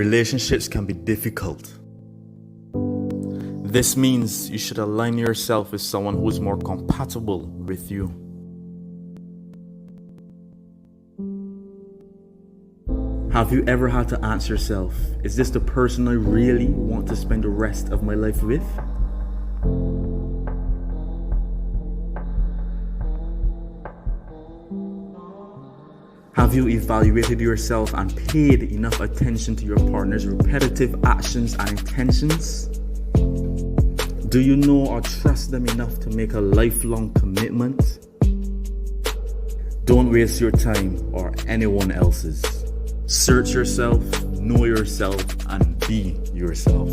Relationships can be difficult. This means you should align yourself with someone who is more compatible with you. Have you ever had to ask yourself, is this the person I really want to spend the rest of my life with? Have you evaluated yourself and paid enough attention to your partner's repetitive actions and intentions? Do you know or trust them enough to make a lifelong commitment? Don't waste your time or anyone else's. Search yourself, know yourself, and be yourself.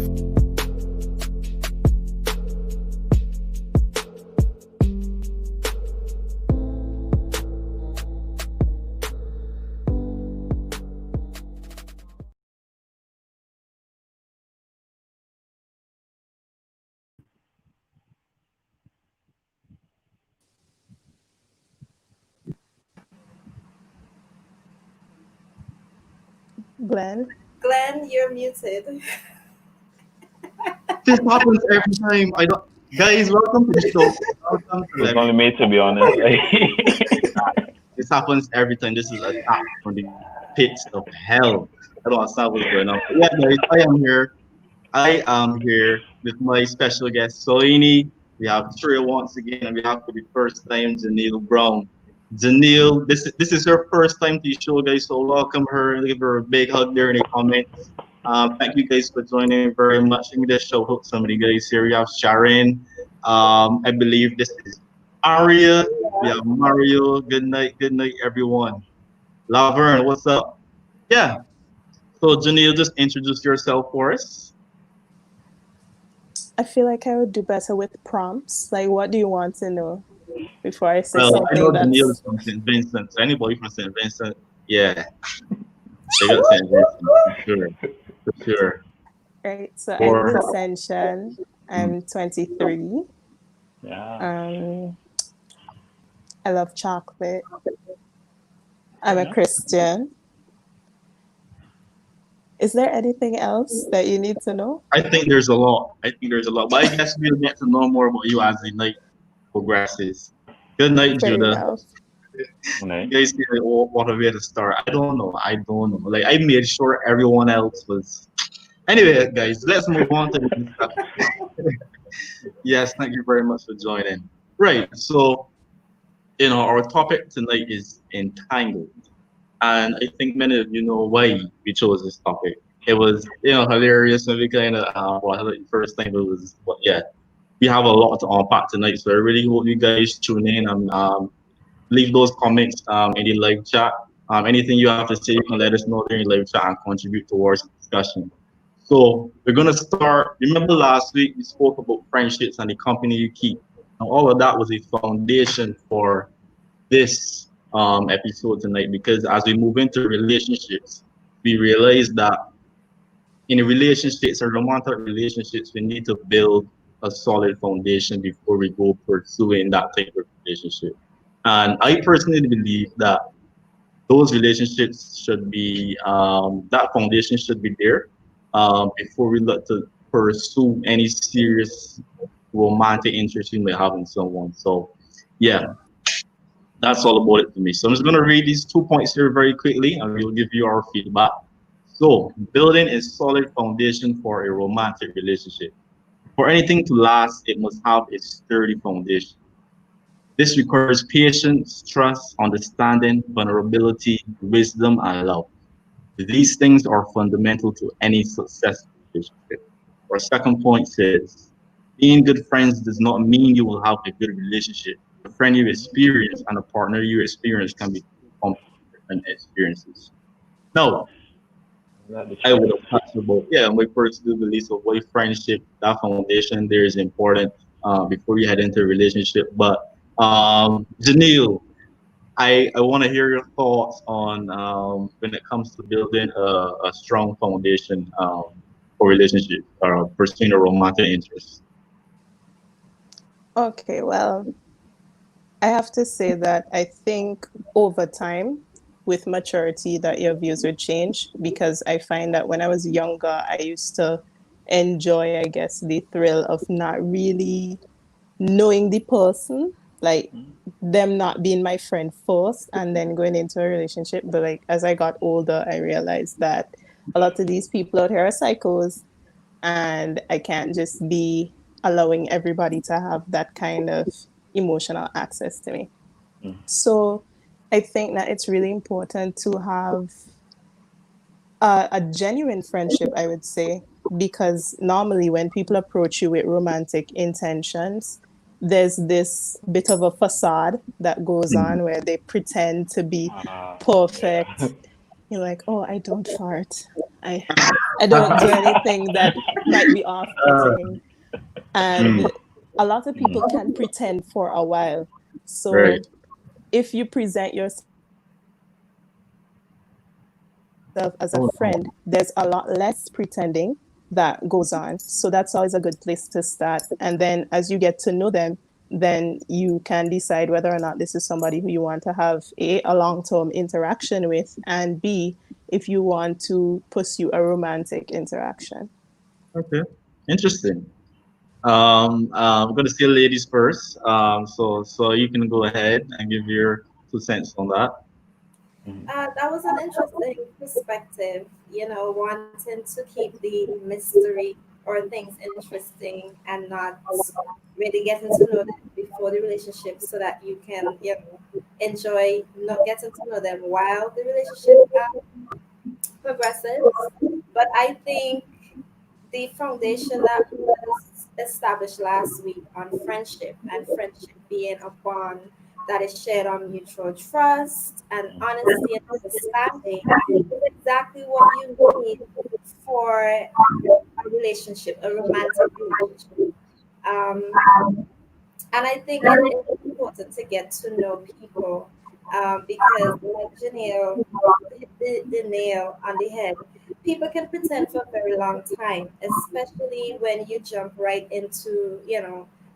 Glenn, you're muted. This happens every time. Guys, welcome to the show. Welcome to It's only me, to be honest. This happens every time. This is an attack from the pits of hell. I don't understand what's going on. But yeah, guys, I am here with my special guest, Solini. We have Trey once again, and we have for the first time Janelle Brown. Janelle, this is her first time to the show, guys. So welcome her. Give her a big hug there in the comments. Thank you guys for joining very much. Let me just show out some of the guys here. We have Sharon. I believe this is Aria. We have Mario. Good night, everyone. Laverne, what's up? Yeah. So Janelle, just introduce yourself for us. I feel like I would do better with prompts. Like, what do you want to know before I say Well, something? I know that's... Janelle is from St. Vincent. So anybody from St. Vincent, yeah. They got St. Vincent, for sure. Right, so I'm Ascension. I'm 23. Yeah. I love chocolate. I'm a Christian. Is there anything else that you need to know? I think there's a lot. But I guess we'll get to know more about you as the night progresses. Good night, Judah. You guys see what a way to start. I don't know. Like, I made sure everyone else was. Anyway, guys, let's move on to the discussion. Yes, thank you very much for joining. Right, so our topic tonight is entangled, and I think many of you know why we chose this topic. It was hilarious when we kind of the first time it was, but yeah, we have a lot to unpack tonight. So I really hope you guys tune in and leave those comments in the live chat. Anything you have to say, you can let us know during live chat and contribute towards the discussion. So we're gonna start. Remember last week we spoke about friendships and the company you keep. And all of that was a foundation for this episode tonight, because as we move into relationships, we realize that in relationships or romantic relationships, we need to build a solid foundation before we go pursuing that type of relationship. And I personally believe that those relationships should be, that foundation should be there before we look to pursue any serious romantic interest you may have in someone. So yeah, that's all about it for me. So I'm just gonna read these 2 points here very quickly and we'll give you our feedback. So building a solid foundation for a romantic relationship. For anything to last, it must have a sturdy foundation. This requires patience, trust, understanding, vulnerability, wisdom, and love. These things are fundamental to any successful relationship. Our second point says, being good friends does not mean you will have a good relationship. A friend you experience and a partner you experience can be completely different experiences. Now, I would have touched about, my personal beliefs of why friendship, that foundation there is important before you head into a relationship. But Janelle, I want to hear your thoughts on when it comes to building a strong foundation for relationship or pursuing a romantic interest. Okay, well, I have to say that I think over time, with maturity that your views would change, because I find that when I was younger, I used to enjoy, I guess, the thrill of not really knowing the person, like them not being my friend first and then going into a relationship. But like as I got older, I realized that a lot of these people out here are psychos, and I can't just be allowing everybody to have that kind of emotional access to me. So I think that it's really important to have a genuine friendship, I would say, because normally when people approach you with romantic intentions, there's this bit of a facade that goes on where they pretend to be perfect. Yeah. You're like, oh, I don't fart. I I don't do anything that might be off-putting. And a lot of people can pretend for a while. Right. So if you present yourself as a Oh, no. friend, there's a lot less pretending that goes on. So that's always a good place to start. And then as you get to know them, then you can decide whether or not this is somebody who you want to have a long-term interaction with, and B, if you want to pursue a romantic interaction. Okay. Interesting. I'm going to say ladies first. So you can go ahead and give your 2 cents on that. That was an interesting perspective, wanting to keep the mystery or things interesting and not really getting to know them before the relationship so that you can, enjoy not getting to know them while the relationship progresses. But I think the foundation that was established last week on friendship and friendship being a bond that is shared on mutual trust and honesty and understanding is exactly what you need for a relationship, a romantic relationship. Um, and I think it's important to get to know people because, like Janelle hit the nail on the head, people can pretend for a very long time, especially when you jump right into,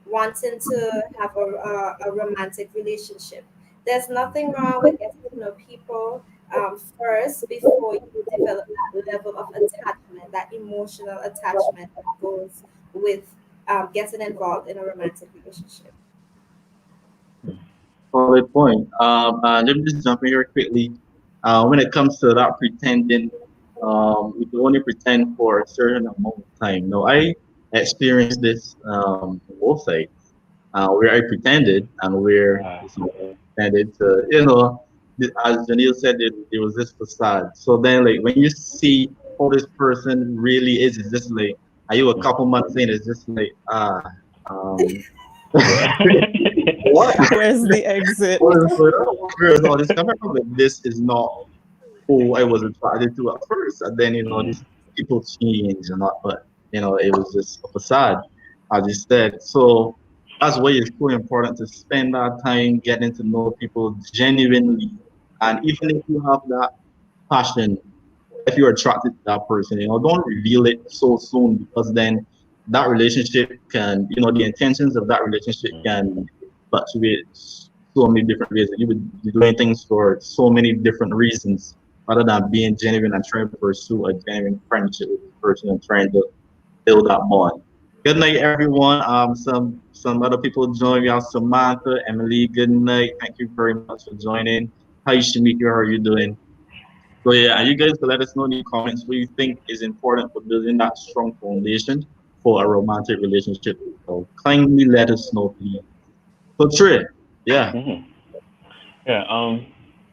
wanting to have a romantic relationship. There's nothing wrong with getting to know people first before you develop that level of attachment, that emotional attachment that goes with getting involved in a romantic relationship. Solid point. Let me just jump in here quickly. When it comes to that pretending, we can only pretend for a certain amount of time. No, I experienced this on both sides, where I pretended and where this pretended to, as Janelle said, it was this facade. So then, like, when you see how this person really is, it's just like, are you a couple months in? It's just like, um, Yeah. what? Where's the exit? What is going on? Where is all this coming from? Like, this is not who I was attracted to at first. And then, these people change and not, but, it was just a facade, as you said. So that's why it's so important to spend that time getting to know people genuinely. And even if you have that passion, if you're attracted to that person, don't reveal it so soon because then that relationship can, the intentions of that relationship can fluctuate so many different ways. You would be doing things for so many different reasons rather than being genuine and trying to pursue a genuine friendship with the person and trying to build that bond. Good night, everyone. Some other people join me. Out Samantha, Emily. Good night. Thank you very much for joining. Hi, Shamika. How are you doing? So yeah, and you guys can let us know in the comments what you think is important for building that strong foundation for a romantic relationship. So kindly let us know, please. So Trey, yeah. Yeah,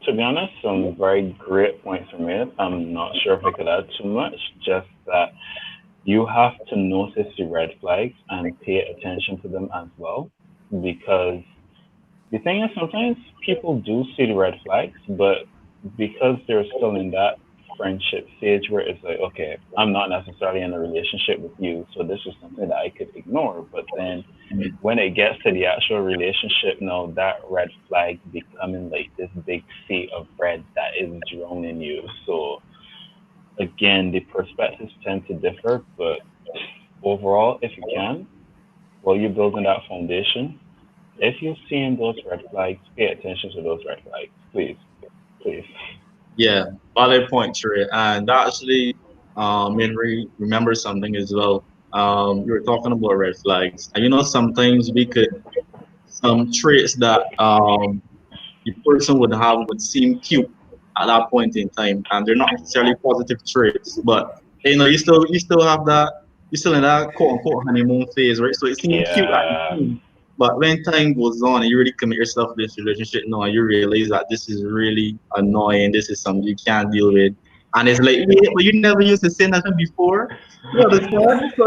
to be honest, some very great points were made. I'm not sure if I could add too much, just that you have to notice the red flags and pay attention to them as well. Because the thing is, sometimes people do see the red flags, but because they're still in that friendship stage where it's like, okay, I'm not necessarily in a relationship with you, so this is something that I could ignore. But then when it gets to the actual relationship, now that red flag becoming like this big sea of red that is drowning you. So again, the perspectives tend to differ, but overall, if you can, while you're building that foundation, if you're seeing those red flags, pay attention to those red flags, please, please. Yeah, valid point, Trey. And that actually made me remember something as well. You were talking about red flags, and sometimes we could some traits that the person would have would seem cute at that point in time, and they're not necessarily positive traits, but you still have that you're still in that quote unquote honeymoon phase, right? So it seems cute at the Yeah. time, but when time goes on and you really commit yourself to this relationship now, and you realize that this is really annoying, this is something you can't deal with, and it's like, yeah, but you never used to say nothing before. You understand? So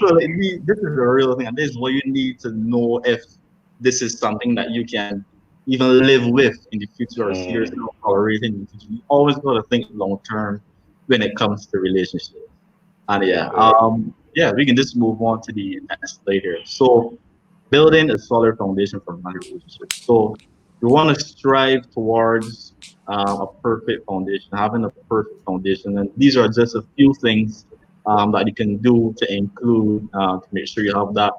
like, this is a real thing, and this is what you need to know if this is something that you can even live with in the future or see Mm, yourself tolerating in the future. You always got to think long term when it comes to relationships. And yeah, we can just move on to the next later. So building a solid foundation for marriage relationships. So we want to strive towards a perfect foundation, having a perfect foundation, and these are just a few things that you can do to include to make sure you have that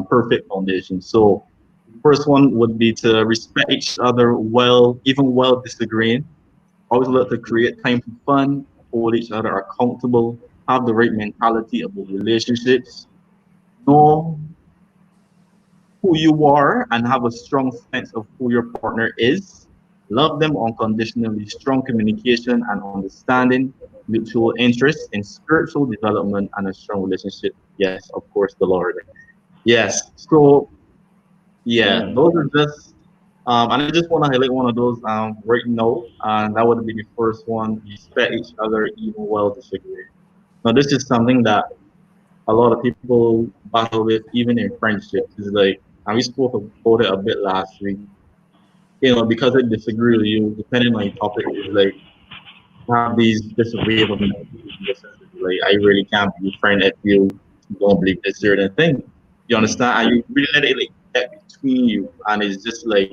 perfect foundation. So the first one would be to respect each other well, even while disagreeing. Always look to create time for fun, hold each other accountable, have the right mentality about relationships, know who you are and have a strong sense of who your partner is. Love them unconditionally, strong communication and understanding, mutual interest in spiritual development and a strong relationship. Yes, of course, the Lord. Yes. So, yeah, mm, those are just, and I just want to highlight one of those right now, and that would be the first one respect each other even while disagreeing. Now, this is something that a lot of people battle with even in friendships. Is like, and we spoke about it a bit last week. Because I disagree with you, depending on your topic, is like have these different way of like I really can't be your friend if you don't believe this certain thing. You mm, understand? And you really let it like get between you, and it's just like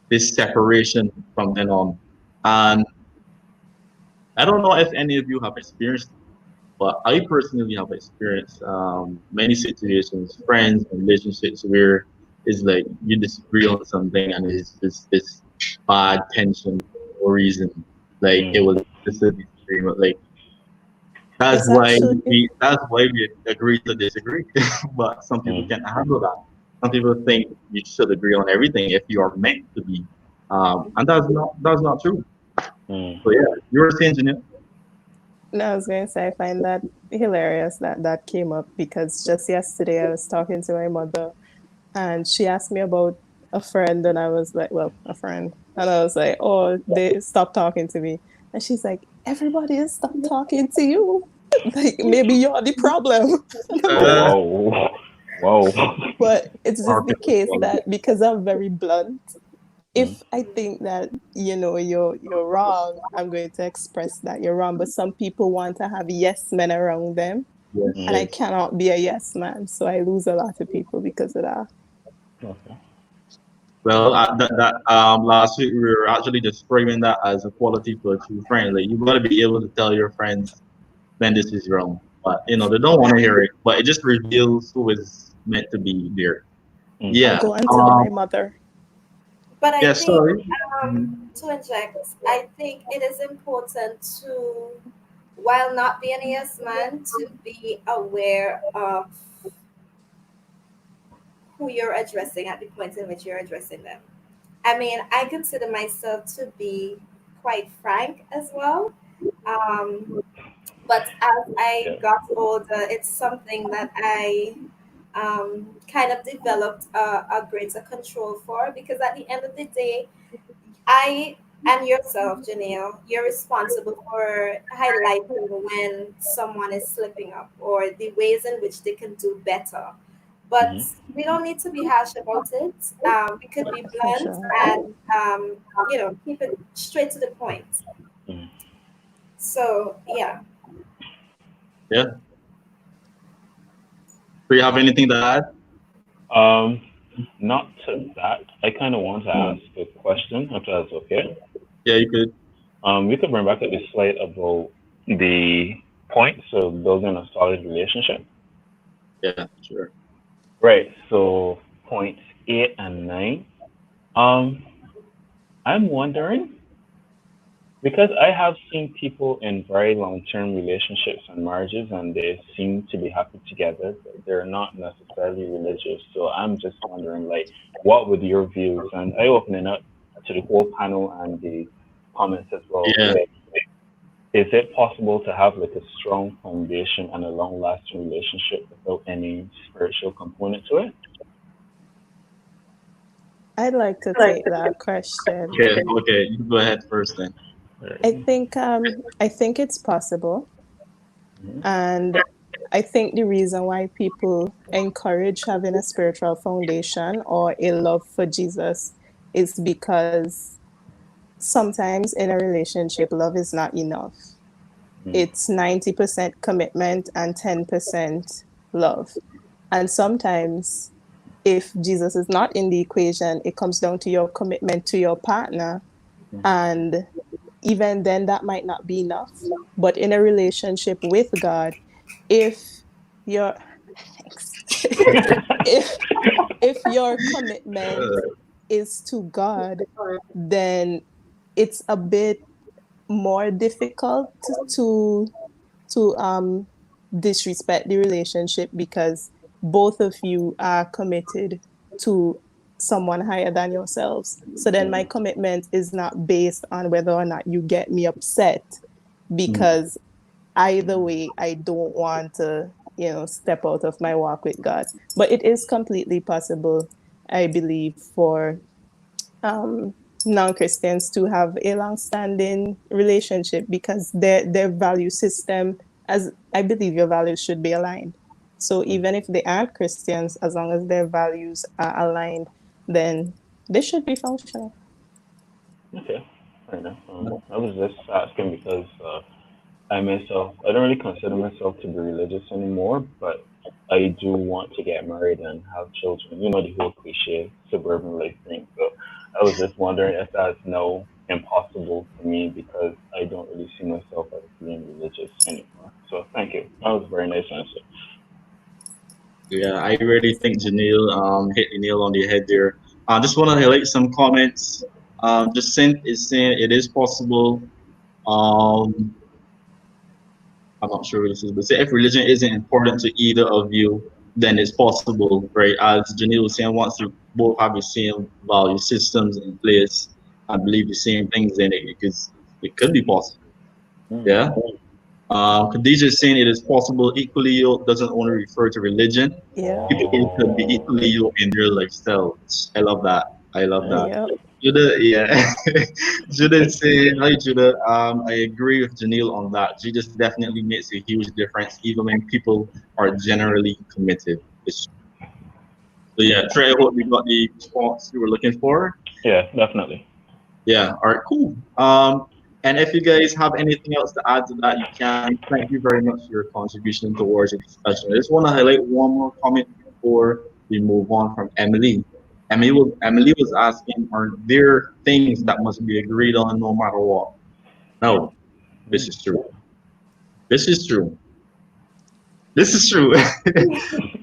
this separation from then on. And I don't know if any of you have experienced. But I personally have experienced many situations, friends, and relationships where it's like you disagree on something and it's just this bad tension for no reason. Like it mm, was just a disagreement. Like that's It's why actually we agree to disagree. But some people mm, can't handle that. Some people think you should agree on everything if you are meant to be. And that's not true. mm, So yeah, you were saying, Janelle? no, I was going to say I find that hilarious that that came up because just yesterday I was talking to my mother and she asked me about a friend and I was like, well, a friend. And I was like, oh, they stopped talking to me. And she's like, everybody has stopped talking to you. Like maybe you're the problem. And I'm oh, like, wow. Wow. but it's just Our the people case quality. that because I'm very blunt, Mm, if I think that you're wrong, I'm going to express that you're wrong. But some people want to have yes men around them, Yes, and I mm, yes. cannot be a yes man, so I lose a lot of people because of that. okay. Well, last week we were actually just framing that as a quality for a true friend. Like you gotta be able to tell your friends when this is wrong, but they don't want to hear it. But it just reveals who is meant to be there. Mm, I'll Yeah. go and tell my mother. But I Yeah. think, Sorry. Mhm. to inject, I think it is important to, while not being a yes man, to be aware of who you're addressing at the point in which you're addressing them. I mean, I consider myself to be quite frank as well. Um, but as I yeah. got older, it's something that I kind of developed a greater control for because at the end of the day, I and yourself, Janelle, you're responsible for highlighting when someone is slipping up or the ways in which they can do better. But Mm-hmm. we don't need to be harsh about it. We could be For blunt sure. and, keep it straight to the point. Mm. So, yeah. Yeah. Do you have anything to add? Um, not to that. I kind of want to ask a question, if that's okay. Yeah, you could. We could bring back up the slide about the points of building a solid relationship. Yeah, sure. Right. So points 8 and 9. Um, I'm wondering because I have seen people in very long-term relationships and marriages, and they seem to be happy together, but they're not necessarily religious. So I'm just wondering, like, what would your views? And I open it up to the whole panel and the comments as well. Yeah. Like, is it possible to have like a strong foundation and a long-lasting relationship without any spiritual component to it? I'd like to take that question. Okay, you go ahead first then. I think it's possible. Mhm. And I think the reason why people encourage having a spiritual foundation or a love for Jesus is because sometimes in a relationship, love is not enough. It's 90% commitment and 10% love. And sometimes, if Jesus is not in the equation, it comes down to your commitment to your partner. And even then, that might not be enough. But in a relationship with God, if your if your commitment is to God, then it's a bit more difficult to disrespect the relationship because both of you are committed to someone higher than yourselves. So then my commitment is not based on whether or not you get me upset, because either way, I don't want to, step out of my walk with God. But it is completely possible, I believe, for um, non-Christians to have a long-standing relationship because their value system, as I believe your values should be aligned. So even if they aren't Christians, as long as their values are aligned, then they should be functional. Okay, fair enough. I was just asking because I myself, I don't really consider myself to be religious anymore, but I do want to get married and have children. You know, the whole cliche suburban life thing. So I was just wondering if that's now impossible for me because I don't really see myself as being religious anymore. So thank you. That was a very nice answer. Yeah, I really think Janelle hit the nail on the head there. I just want to highlight some comments. Jacinth is saying it is possible. Um, I'm not sure what this is, but say if religion isn't important to either of you, then it's possible, right? As Janelle was saying, once you both have the same value systems in place and believe the same things in it, because it could be possible. Mm. Yeah. Khadija is saying it is possible. Equally yoked doesn't only refer to religion. Yeah. People could be equally Oh, yoked in their lifestyle. I love that. I love nice. that. Yep. Judah, yeah. Judah is saying, hi Judah. I agree with Janelle on that. Jesus definitely makes a huge difference, even when people are generally committed. So yeah, Trey, I hope you got the response you were looking for. Yeah, definitely. Yeah, all right, cool. And if you guys have anything else to add to that, you can. Thank you very much for your contribution towards the discussion. I just want to highlight one more comment before we move on from Emily. Emily was asking, are there things that must be agreed on no matter what? No, this Mm. is true. This is true. This is true,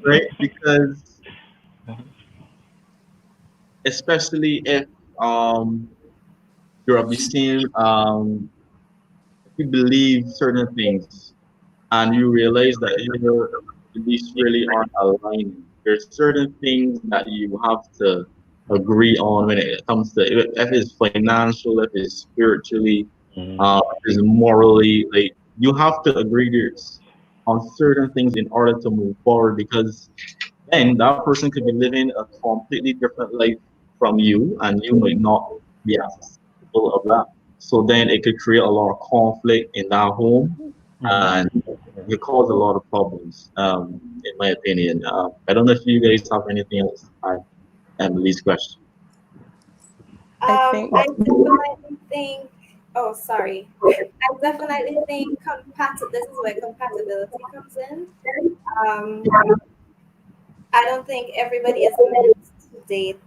right? Because especially if um you're of the same if you believe certain things and you realize that your beliefs really aren't aligning. There's certain things that you have to agree on when it comes to if it's financial, if it's spiritually, Mm. if it's morally. Like you have to agree on certain things in order to move forward because then that person could be living a completely different life from you, and you might not be acceptable of that. So then it could create a lot of conflict in that home, Mhm. and it cause a lot of problems. In my opinion, I don't know if you guys have anything else to add. Emily's question. I think, I definitely think. Oh, sorry. I definitely think This is where compatibility comes in. Um, I don't think everybody is meant to date.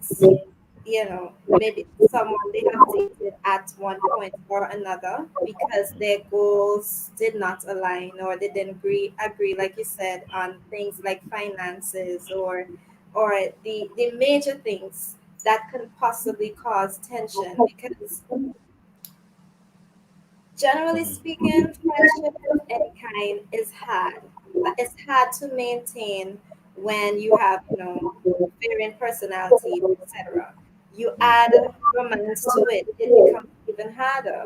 Maybe someone they have dated at one point or another because their goals did not align or they didn't agree, like you said, on things like finances or the major things. that can possibly cause tension, because generally speaking, friendship of any kind is hard. It's hard to maintain when you have, varying personalities, etc. You add romance to it, it becomes even harder.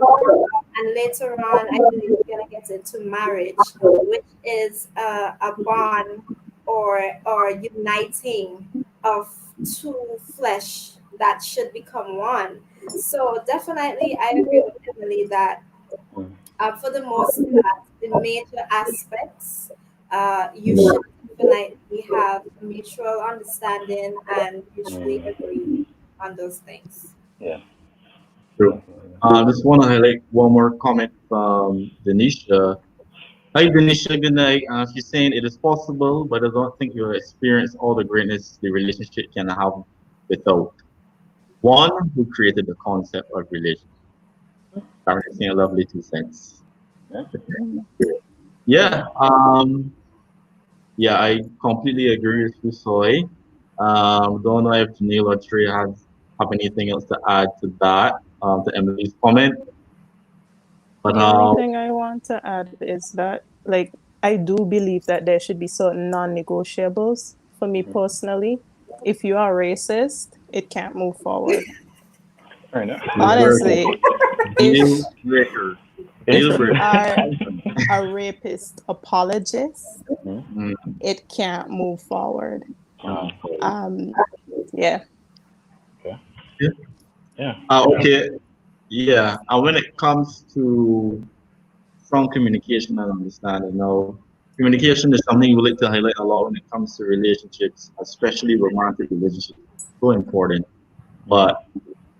And later on, I believe we're gonna get into marriage, which is a bond or uniting of two flesh that should become one. So definitely, I agree with Emily that for the most part, the major aspects, you should definitely have mutual understanding and mutually agree on those things. Yeah. True. Just want to highlight one more comment from Denisha. Hi, Denisha. Good night. She's saying it is possible, but I don't think you'll experience all the greatness the relationship can have without one who created the concept of relationship. I'm saying a lovely 2 cents. Yeah. Yeah. Yeah, I completely agree with you, Soy. Don't know if Neil or Trey have anything else to add to that, to Emily's comment. But The only thing I want to add is that, like, I do believe that there should be certain non-negotiables. For me personally, if you are racist, it can't move forward. Fair enough. Honestly, if deal breaker. if Deal you breaker. are a rapist apologist, Mm, it can't move forward. Uh, Yeah. okay. yeah. Yeah. Okay. Yeah. And when it comes to strong communication and understanding, now communication is something we like to highlight a lot when it comes to relationships, especially romantic relationships. So important. But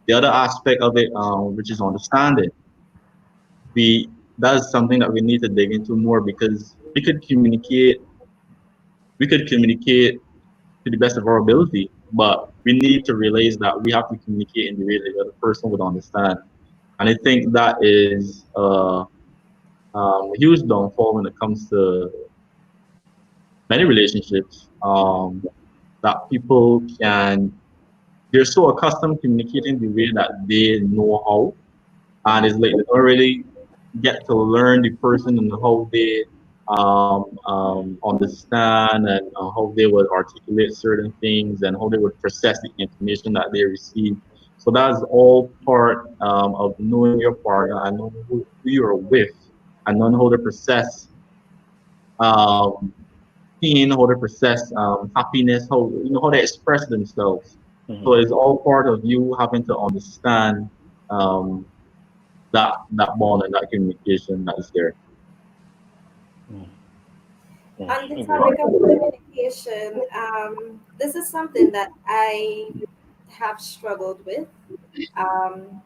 the other aspect of it, which is understanding, we that is something that we need to dig into more because we could communicate to the best of our ability, but we need to realize that we have to communicate in the way that the other person would understand. And I think that is a huge downfall when it comes to many relationships. That people they're so accustomed to communicating the way that they know how, and it's like they don't really get to learn the person and how they understand and how they would articulate certain things and how they would process the information that they receive. So that's all part of knowing your partner and knowing who you're with and knowing how to process um, pain, how to process happiness, how they express themselves. So it's all part of you having to understand um, that bond and that communication that is there. On the topic of communication, this is something that I have struggled with. Um,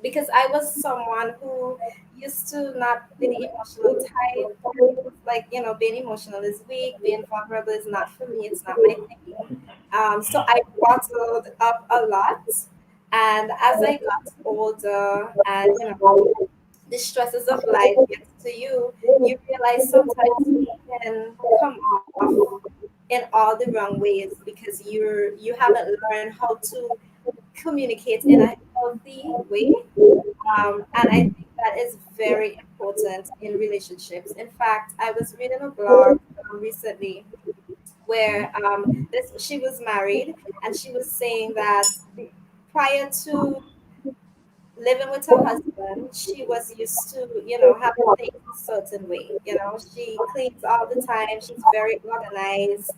because I was someone who used to not be the emotional type. It was like, being emotional is weak, being vulnerable is not for me, it's not my thing. So I bottled up a lot. And as I got older and, the stresses of life gets to you, you realize sometimes it can come off in all the wrong ways because you haven't learned how to communicate in a healthy way. And I think that is very important in relationships. In fact, I was reading a blog recently where this she was married and she was saying that prior to living with her husband, she was used to, having things a certain way. She cleans all the time. She's very organized.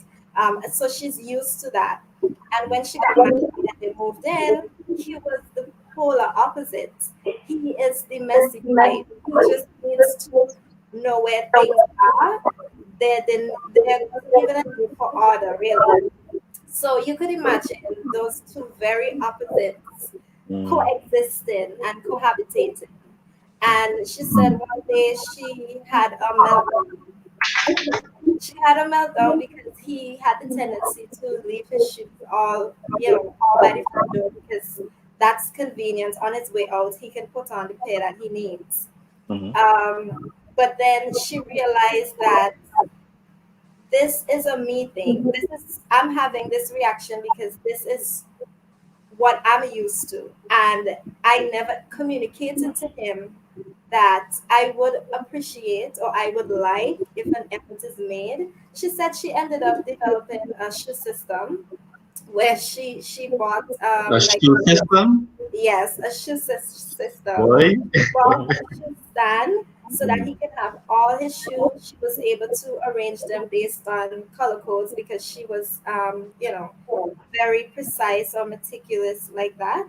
So she's used to that. And when she got married and they moved in, he was the polar opposite. He is the messy type. He just needs to know where things are. There wasn't even a need for order, really. So you could imagine those two very opposites coexisting and cohabitating. And she said one day she had a meltdown. She had a meltdown because he had the tendency to leave his shoes all by the front door because that's convenient. On his way out, he can put on the pair that he needs. But then she realized that this is a me thing. I'm having this reaction because this is what I'm used to. And I never communicated to him that I would appreciate or I would like if an effort is made. She said she ended up developing a shoe system where she bought A like shoe system, yes, a system. boy. She bought a shoe stand so that he can have all his shoes. She was able to arrange them based on color codes because she was, very precise or meticulous like that.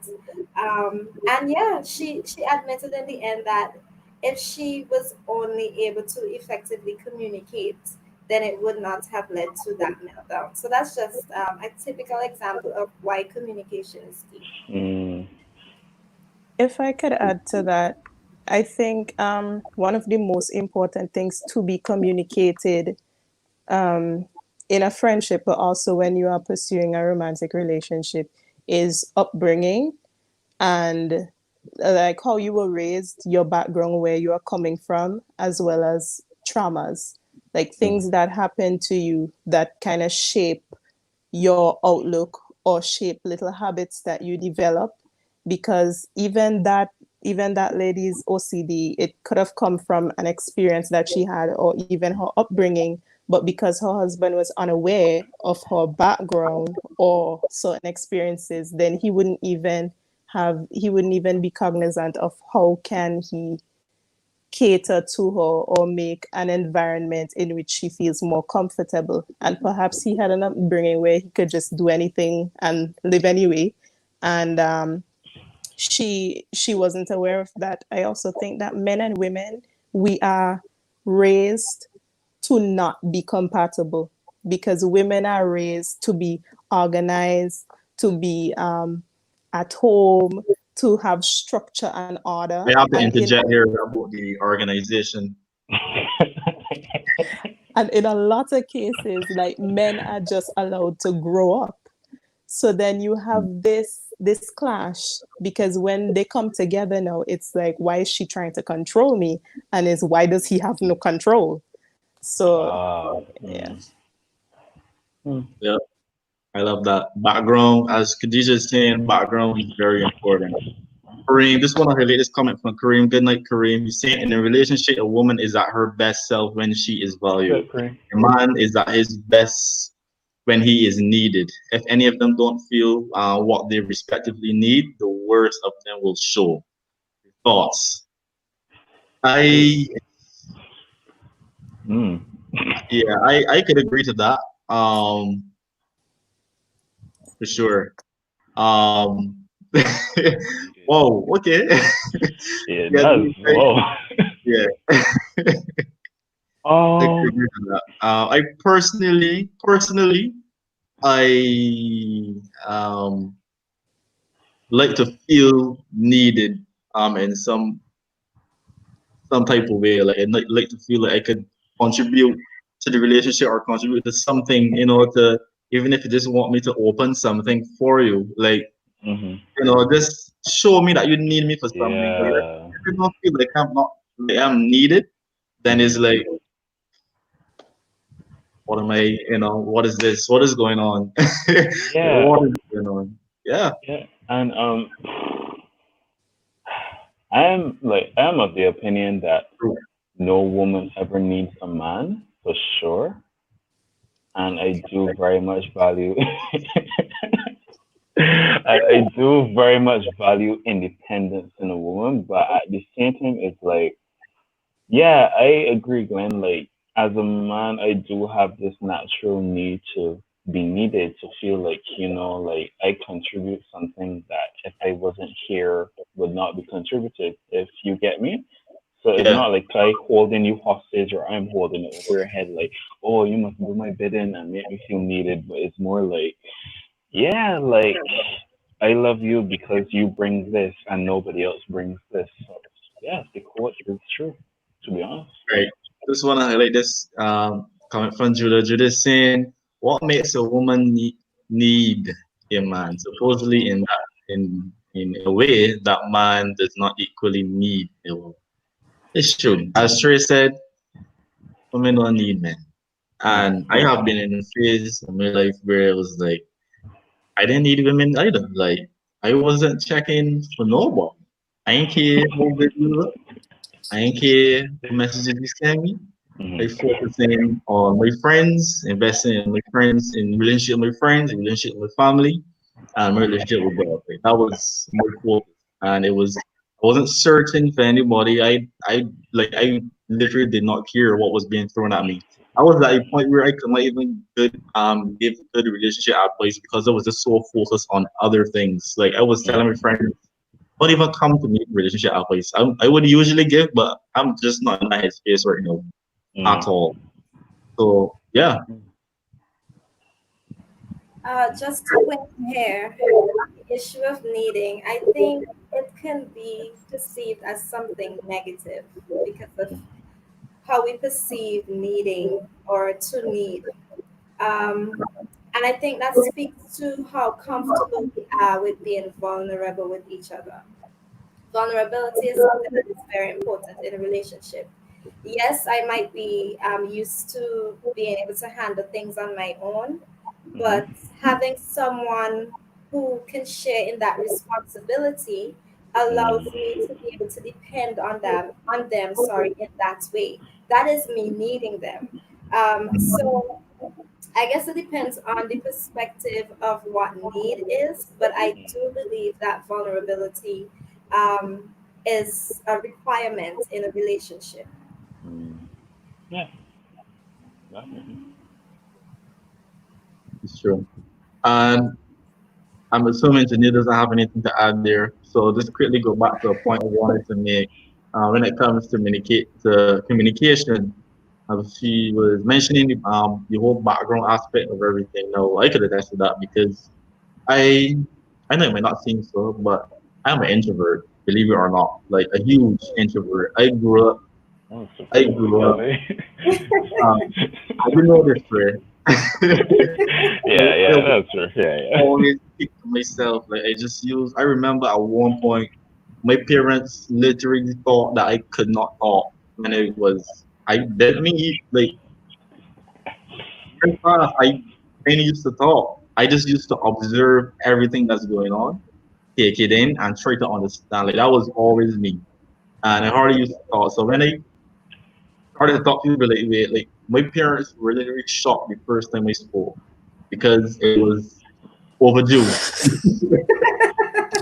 And yeah, she admitted in the end that if she was only able to effectively communicate, then it would not have led to that meltdown. So that's just a typical example of why communication is key. Mm. If I could add to that, I think one of the most important things to be communicated in a friendship, but also when you are pursuing a romantic relationship, is upbringing and like how you were raised, your background, where you are coming from, as well as traumas, like things that happen to you that kind of shape your outlook or shape little habits that you develop. Because even that lady's OCD, it could have come from an experience that she had or even her upbringing, but because her husband was unaware of her background or certain experiences, then he wouldn't even be cognizant of how can he cater to her or make an environment in which she feels more comfortable. And perhaps he had an upbringing where he could just do anything and live anyway. And she wasn't aware of that. I also think that men and women, we are raised to not be compatible because women are raised to be organized, to be at home, to have structure and order. I have to And interject here about the organization. and in a lot of cases, like men are just allowed to grow up. So then you have this clash because when they come together now, it's like, why is she trying to control me? And is why does he have no control? So yeah. Yeah, I love that. Background, as Khadija is saying, background is very important. Kareem, this one of the latest comment from Kareem. Good night, Kareem. He's saying in a relationship, a woman is at her best self when she is valued. A man is at his best when he is needed. If any of them don't feel what they respectively need, the worst of them will show. Thoughts? I Yeah, I could agree to that. For sure. Um, whoa. Okay. It Yeah, does. Whoa. yeah. I could agree to that. I personally, I like to feel needed in some type of way. Like I like to feel like I could contribute to the relationship or contribute to something, to even if you just want me to open something for you, like just show me that you need me for something. But Yeah. if you don't feel like I'm needed, then it's like, what am I, what is this? What is going on? Yeah. What is going on? Yeah. Yeah. And I'm of the opinion that no woman ever needs a man for sure. And I do very much value I do very much value independence in a woman, but at the same time it's like, yeah, I agree, Glenn. Like as a man I do have this natural need to be needed, to feel like, like I contribute something that if I wasn't here would not be contributed, if you get me. So it's Yeah. not like I holding you hostage or I'm holding it over your head like, oh, you must do my bidding and make me feel needed. But it's more like, yeah, like I love you because you bring this and nobody else brings this. So yeah, the quote is true, to be honest. Right. Just want to highlight this comment from Judah. Judah is saying, "What makes a woman need a man?" Supposedly, in a way, that man does not equally need a woman. It's true. As Trey said, women don't need men. And I have been in a phase of my life where it was like, I didn't need women either. Like, I wasn't checking for nobody. I ain't care how good you look. I ain't care what messages you send me. I focusing on my friends, investing in my friends, in relationship with my friends, in relationship with family, and my relationship with God. Like, that was my focus, and it was I wasn't searching for anybody. I literally did not care what was being thrown at me. I was at a point where I could not even give good relationship advice because I was just so focused on other things. Like I was telling my friends, don't even come to me with relationship advice. I would usually give, but I'm just not in that headspace right now at all. So yeah. Just to win here, the issue of needing, I think it can be perceived as something negative because of how we perceive needing or to need. Um, and I think that speaks to how comfortable we are with being vulnerable with each other. Vulnerability is something that is very important in a relationship. Yes, I might be used to being able to handle things on my own, but having someone who can share in that responsibility allows me to be able to depend on them, sorry, in that way. That is me needing them. So I guess it depends on the perspective of what need is, but I do believe that vulnerability is a requirement in a relationship. Yeah, definitely. It's true. And I'm assuming Janine doesn't have anything to add there. So just quickly go back to a point I wanted to make. When it comes to communication, she was mentioning the whole background aspect of everything. Now I could attest to that because I I know it might not seem so, but I'm an introvert, believe it or not, like a huge introvert. I'm I surprised grew up. because Um, I didn't know this, right? yeah, I yeah, that's true. Yeah, yeah. always keep to myself. Like I just use. I remember at one point, my parents literally thought that I could not talk, and it was I didn't mean like very fast. I didn't used to talk. I just used to observe everything that's going on, take it in, and try to understand. Like that was always me, and I hardly used to talk. So when I started to talk to people like my parents were literally shocked the first time I spoke because it was overdue. It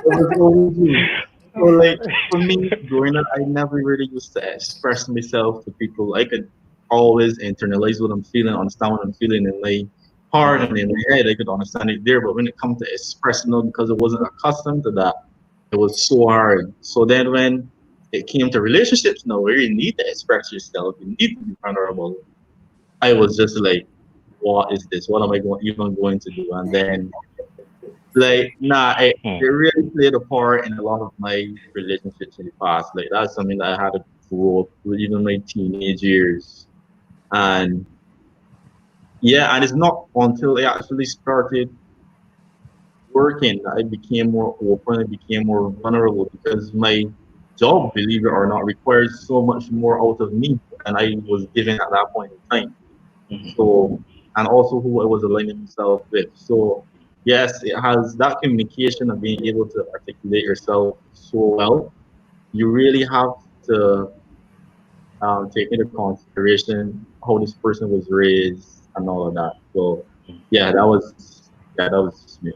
was overdue. So like for me, growing up, I never really used to express myself to people. I could always internalize what I'm feeling, understand what I'm feeling in my heart and in my head. I could understand it there, but when it comes to expressing it, because I wasn't accustomed to that, it was so hard. So then when it came to relationships, now where you need to express yourself, you need to be vulnerable. I was just like, what is this? What am I even going to do? And then like, nah, it really played a part in a lot of my relationships in the past. Like, that's something that I had to grow up with, even my teenage years. And yeah, and it's not until I actually started working that I became more open, I became more vulnerable because my job, believe it or not, requires so much more out of me than I was given at that point in time. So, and also who I was aligning myself with. So, yes, it has that communication of being able to articulate yourself so well. You really have to take into consideration how this person was raised and all of that. So, that was just me.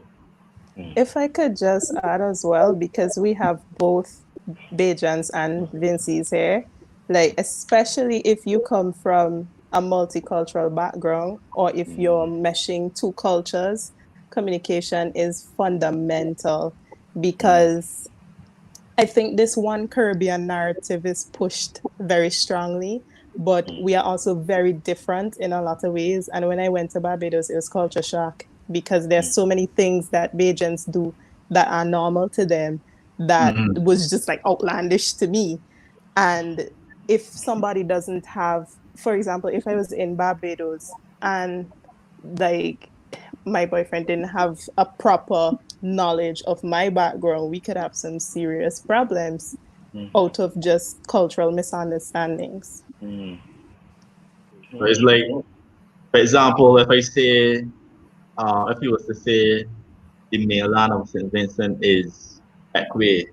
If I could just add as well, because we have both Bajans and Vinci's here, like especially if you come from a multicultural background or if you're meshing two cultures, communication is fundamental because I think this one Caribbean narrative is pushed very strongly, but we are also very different in a lot of ways. And when I went to Barbados, it was culture shock because there's so many things that Bajans do that are normal to them that Mm-hmm. was just like outlandish to me. And if somebody doesn't have, for example, if I was in Barbados and like my boyfriend didn't have a proper knowledge of my background, we could have some serious problems out of just cultural misunderstandings. So it's like, for example, if I say, if you was to say, the mainland of St. Vincent is Equi.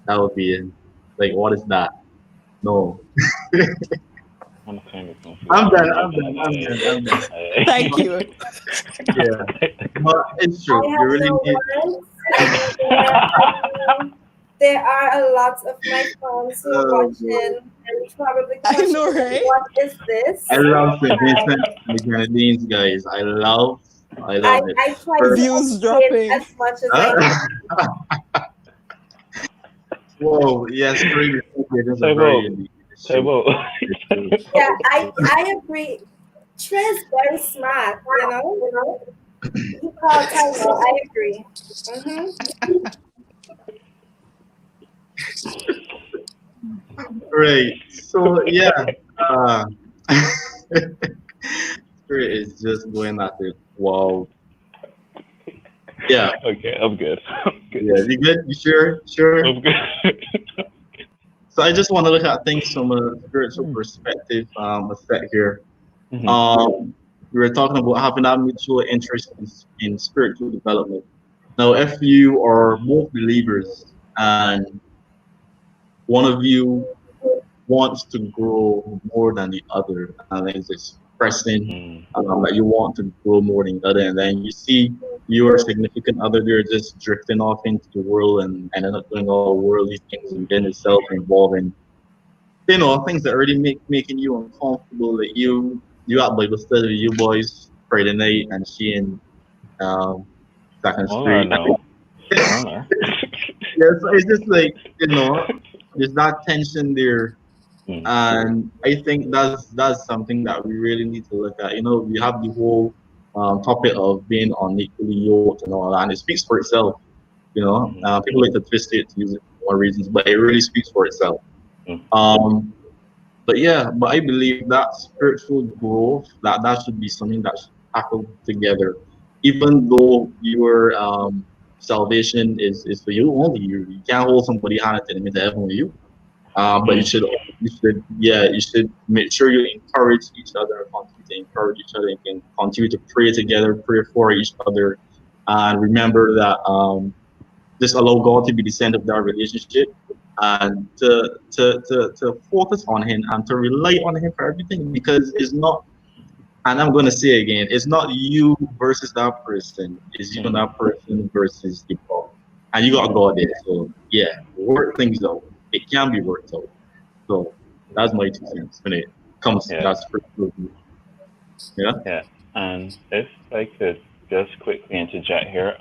That would be like, what is that? No. I'm kind of confused. I'm done. Thank you. Yeah. But it's I true. You have really no need. words. There are a lot of my friends who are Oh, boy. watching and probably I know, questioning, right? what is this? I love St. Vincent and the Grenadines, guys. I love it. I try to First, Views educate dropping. as much as I can. whoa, yes, Caribbean is a Table. very unique. It's true. Table. It's true. Yeah, I agree. Trey is very smart, you know. He called title. I agree. Right. So yeah, uh, Spirit is just going at it. Wow. Yeah. Okay, I'm good. Yeah. You good? You sure? Sure. I'm good. So I just want to look at things from a spiritual perspective. Effect here. Mhm. We were talking about having that mutual interest in spiritual development. Now, if you are both believers and one of you wants to grow more than the other, and is expressing Mm. that you want to grow more than the other, and then you see your significant other there just drifting off into the world and ended up doing all worldly things and getting yourself involved in, things that already making you uncomfortable. That you at Bible study, you boys Friday night, and she in Second All right Street. now. All right. Yeah, so it's just like, there's that tension there. Mm. And I think that's something that we really need to look at. We have the whole topic of being unequally yoked and all that, and it speaks for itself. People like to twist it to use it for more reasons, but it really speaks for itself. Mm. But I believe that spiritual growth, that should be something that should tackle together, even though your salvation is for you only. You can't hold somebody hand and admit to heaven with you. But you should make sure you encourage each other, continue to encourage each other, and can continue to pray together, pray for each other, and remember that just allow God to be the center of that relationship, and to focus on Him and to rely on Him for everything, because it's not. And I'm gonna say again, it's not you versus that person. It's you and that person versus the God, and you got God there. So yeah, work things out. It can be worked out. So that's my 2 cents when it comes to Yeah. that spiritual. Yeah. Yeah. And if I could just quickly interject here,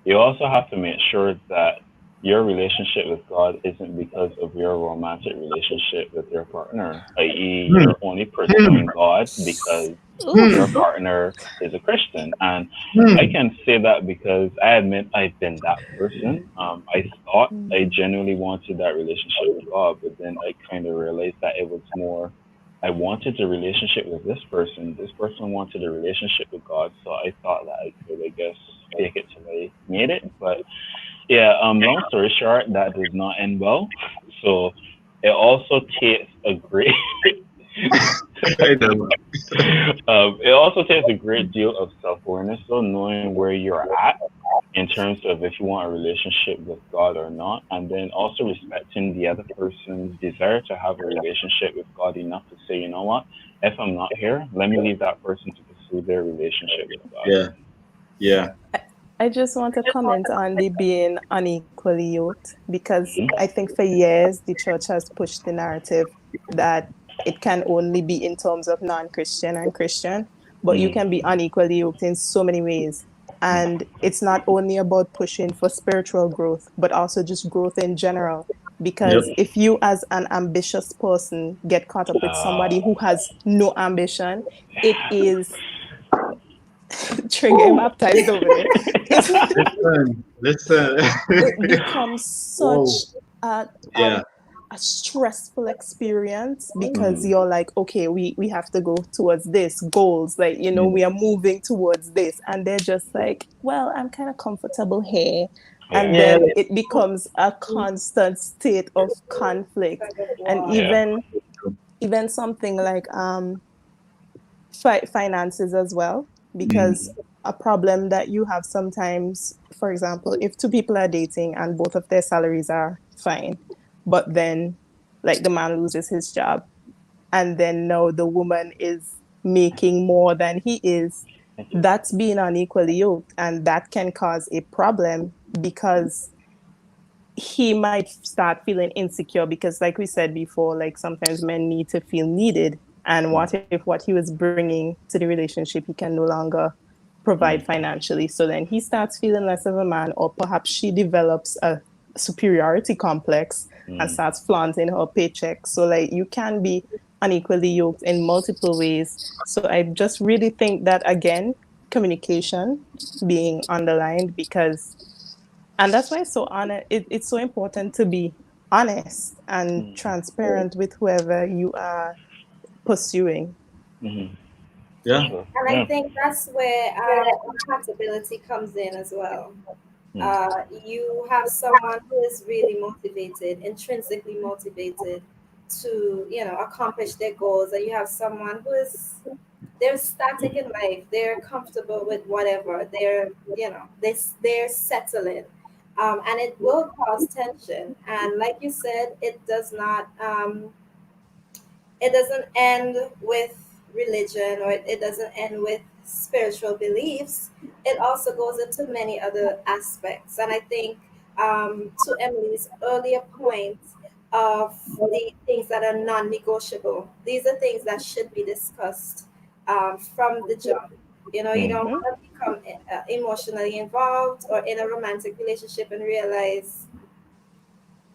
you also have to make sure that your relationship with God isn't because of your romantic relationship with your partner, i.e., you're only pursuing God because your partner is a Christian. And I can say that because I admit I've been that person. I thought I genuinely wanted that relationship with God, but then I kind of realized that it was more, I wanted a relationship with this person. This person wanted a relationship with God. So I thought that I could, I guess, take it till I made it. But yeah, long story short, that does not end well. So it also takes a great it also takes a great deal of self-awareness, so knowing where you're at in terms of if you want a relationship with God or not, and then also respecting the other person's desire to have a relationship with God enough to say, you know what, if I'm not here, let me leave that person to pursue their relationship with God. Yeah. I just want to comment on the being unequally yoked, because I think for years the church has pushed the narrative that it can only be in terms of non-Christian and Christian, but you can be unequally yoked in so many ways. And it's not only about pushing for spiritual growth, but also just growth in general. Because if you, as an ambitious person, get caught up with somebody who has no ambition, it is getting baptized over there. Listen. It becomes such a stressful experience, because you're like, okay, we have to go towards this goals, like, we are moving towards this, and they're just like, well, I'm kind of comfortable here. And then it becomes a constant state of conflict. And even something like finances as well, because a problem that you have sometimes, for example, if two people are dating and both of their salaries are fine, but then like the man loses his job and then now the woman is making more than he is, that's being unequally yoked, and that can cause a problem because he might start feeling insecure because like we said before, like sometimes men need to feel needed, and what if what he was bringing to the relationship he can no longer provide financially, so then he starts feeling less of a man, or perhaps she develops a superiority complex and starts flaunting her paycheck. So like you can be unequally yoked in multiple ways. So I just really think that again, communication being underlined, because and that's why it's so it's so important to be honest and transparent with whoever you are pursuing. Yeah. And I think that's where compatibility comes in as well. You have someone who is really motivated, intrinsically motivated to, accomplish their goals, and you have someone who is they're static in life. They're comfortable with whatever. They're settling, and it will cause tension. And like you said, it doesn't end with religion, or it doesn't end with spiritual beliefs. It also goes into many other aspects. And I think, to Emily's earlier point of the things that are non-negotiable, these are things that should be discussed from the jump. You don't want to become emotionally involved or in a romantic relationship and realize,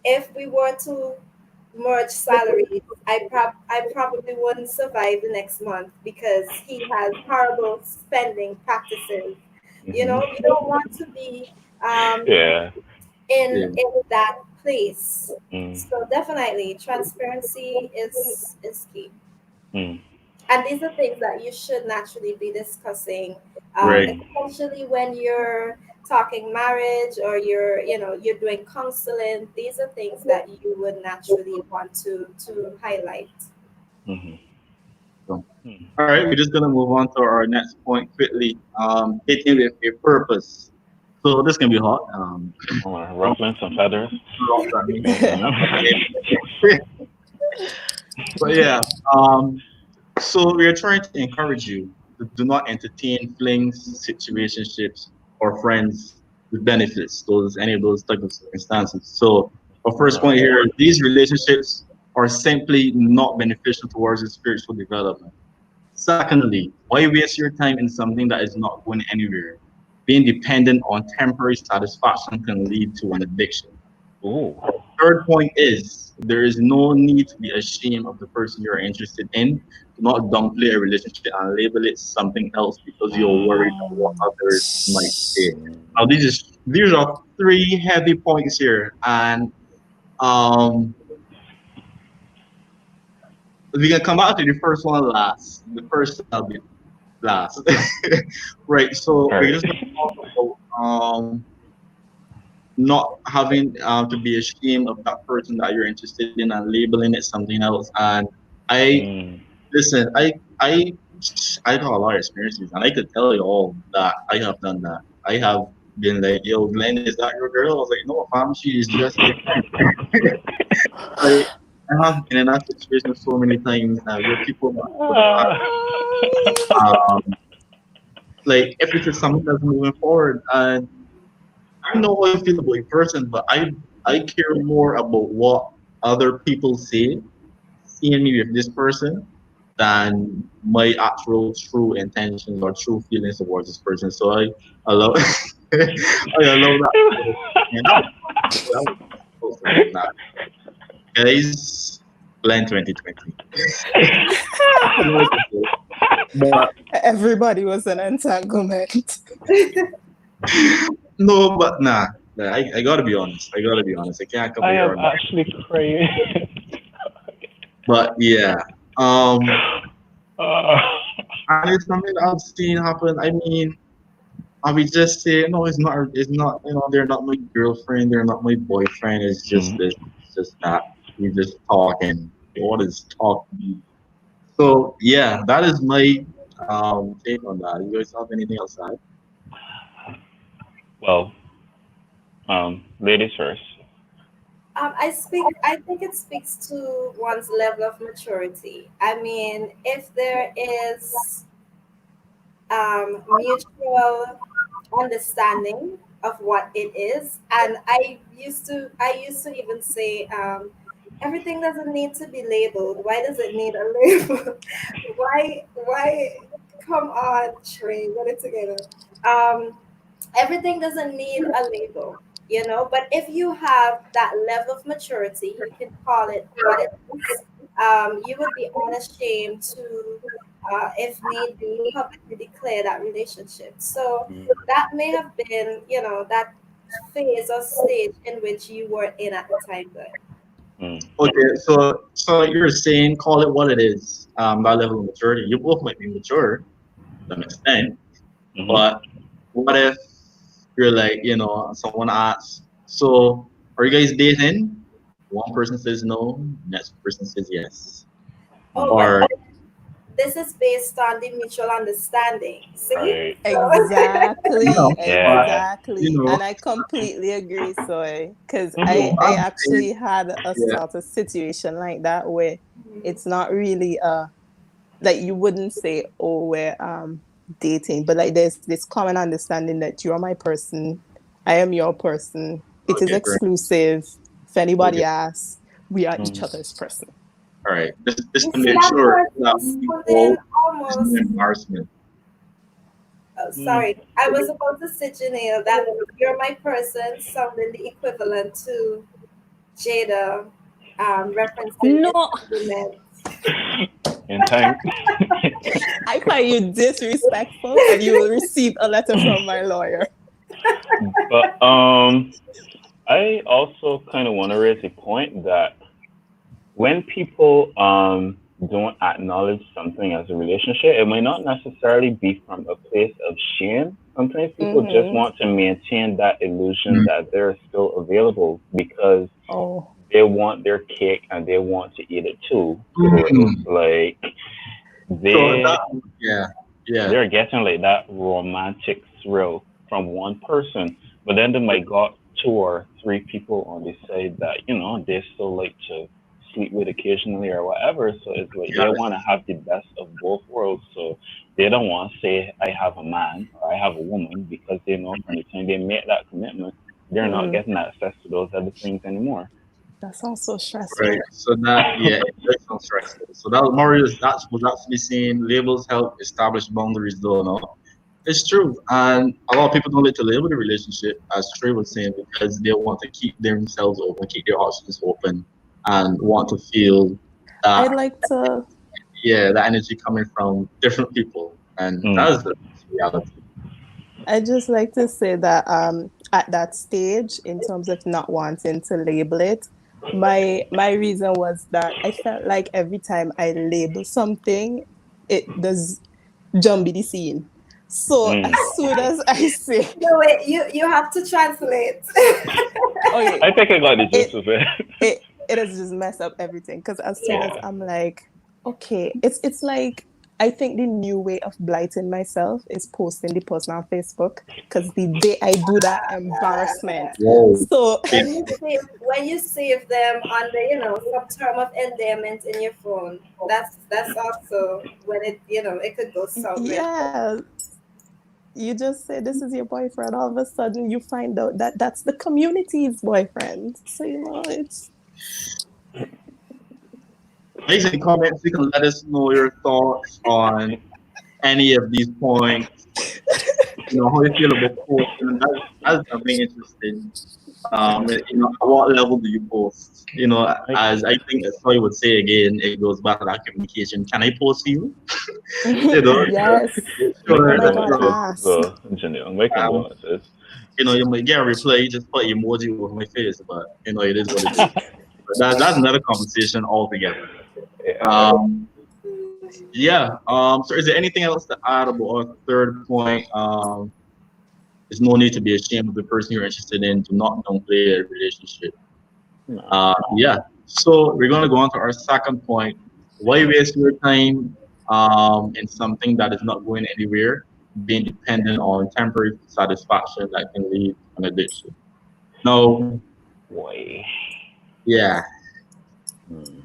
if we were to merge salaries, I probably wouldn't survive the next month because he has horrible spending practices. You don't want to be Yeah. in that place. So definitely transparency is key. And these are things that you should naturally be discussing, Right. especially when you're talking marriage, or you're doing counseling. These are things that you would naturally want to highlight. So, all right, we're just gonna move on to our next point quickly. Dating with a purpose. So this can be hot. Ruffling some feathers. But yeah, so we are trying to encourage you to do not entertain flings, situationships, or friends with benefits. Any of those type of circumstances. So our first point here: these relationships are simply not beneficial towards your spiritual development. Secondly, why waste your time in something that is not going anywhere? Being dependent on temporary satisfaction can lead to an addiction. Ooh. Third point is there is no need to be ashamed of the person you're interested in. Do not downplay a relationship and label it something else because you're worried of what others might say. Now these are three heavy points here, and um we can come back to the first one last. The first I'll be last. Right. So we're just gonna talk about not having to be ashamed of that person that you're interested in and labeling it something else. And I listen, I got a lot of experiences, and I could tell you all that I have done that. I have been like, yo, Glenn, is that your girl? I was like, no, fam, she is just a friend. Like, I have been in that situation so many times where people like if it is something that's moving forward, and I know how I feel about a person, but I care more about what other people say seeing me with this person than my actual true intentions or true feelings towards this person. So I allow I allow that. You know, that was that. Guys, plan 2020. But Everybody was an entanglement. no, but nah. I gotta be honest. I gotta be honest. I can't come I here am and actually crazy. but yeah. uh, And it's something that I've seen happen. I mean, I would just say, no, it's not, they're not my girlfriend, they're not my boyfriend, it's just this, it's just that. We just talking. What is talking? So yeah, that is my take on that. You guys have anything else to add? Well, ladies first. I think it speaks to one's level of maturity. I mean, if there is mutual understanding of what it is, and I used to even say, everything doesn't need to be labeled. Why does it need a label? Why come on, Trey, get it together. um Everything doesn't need a label, but if you have that level of maturity, you can call it what it is. You would be unashamed to, if need be, publicly declare that relationship. So Mm, that may have been, that phase or stage in which you were in at the time. But mm, Okay, so you're saying call it what it is. That level of maturity. You both might be mature to an extent, mhm. but what if you're like, someone asks, so are you guys dating? One person says no, next person says yes. oh, but Mm. Or this is based on the mutual understanding. See, Right. Exactly, Yeah. exactly. you know, And I completely agree, Soy, because Mhm. I I'm saying, actually had a yeah, sort of situation like that where it's not really like you wouldn't say, oh, we're dating, but like there's this common understanding that you're my person, I am your person. It is okay, great. exclusive. If Okay, anybody asks, we are each Mm. other's person. all right. Just you to see make that sure that person we sounding all is no almost. embarrassment. Oh, Mm. sorry, I was about to say, Janelle, that you're my person, sounding the equivalent to Jada, referencing No, entanglement. In time. I find you disrespectful and you will receive a letter from my lawyer. But I also kind of want to raise a point that when people don't acknowledge something as a relationship, it may not necessarily be from a place of shame. Sometimes people just Mm-hmm. want to maintain that illusion Mm. that they're still available because Oh, they want their cake and they want to eat it too. So it's Mm. like So they that, yeah, yeah, they're getting like that romantic thrill from one person, but then they might got two or three people on the side that they still like to sleep with occasionally or whatever. So it's like they yes, want to have the best of both worlds. So they don't want to say I have a man or I have a woman because they know from the time they make that commitment, they're not mm, getting access to those other things anymore. that sounds so right. stressful. So that, yeah, it does sound stressful. So that Mario that was actually saying labels help establish boundaries, though, no? It's true, and a lot of people don't like to label the relationship, as Trey was saying, because they want to keep themselves open, keep their options open, and want to feel I'd that, like to yeah, that energy coming from different people, and Mm, that's the reality. I just like to say that at that stage, in terms of not wanting to label it, my reason was that I felt like every time I label something, it does jumpy the scene. So mm. as soon as I say, No, wait, you have to translate. okay, I think I got the gist it of it. it has just messed up everything. Because as soon as Yeah. I'm like, okay, it's like I think the new way of blighting myself is posting the post on Facebook. Because the day I do that, embarrassment. Whoa. So When you save them under, some term of endearment in your phone, that's also when it could go south real quick. yeah, you just say this is your boyfriend. All of a sudden, you find out that that's the community's boyfriend. So it's Please in the comments, you can let us know your thoughts on any of these points. How you feel about posting. That's something interesting. At what level do you post? Like, As I think as Soy would say again, it goes back to that communication. Can I post you? yes. my Oh Sure. my God, So, condolences, ask. though, Janelle. My um, condolences. you might get a reply, you just put emoji over my face, but it is what it is. But that's another conversation altogether. Yeah. Um, yeah. So is there anything else to add about our third point? There's no need to be ashamed of the person you're interested in. Do not downplay a relationship. No. Yeah. So we're gonna go on to our second point. Why waste your time in something that is not going anywhere? being dependent on temporary satisfaction that can lead to an addiction. No, Boy. yeah,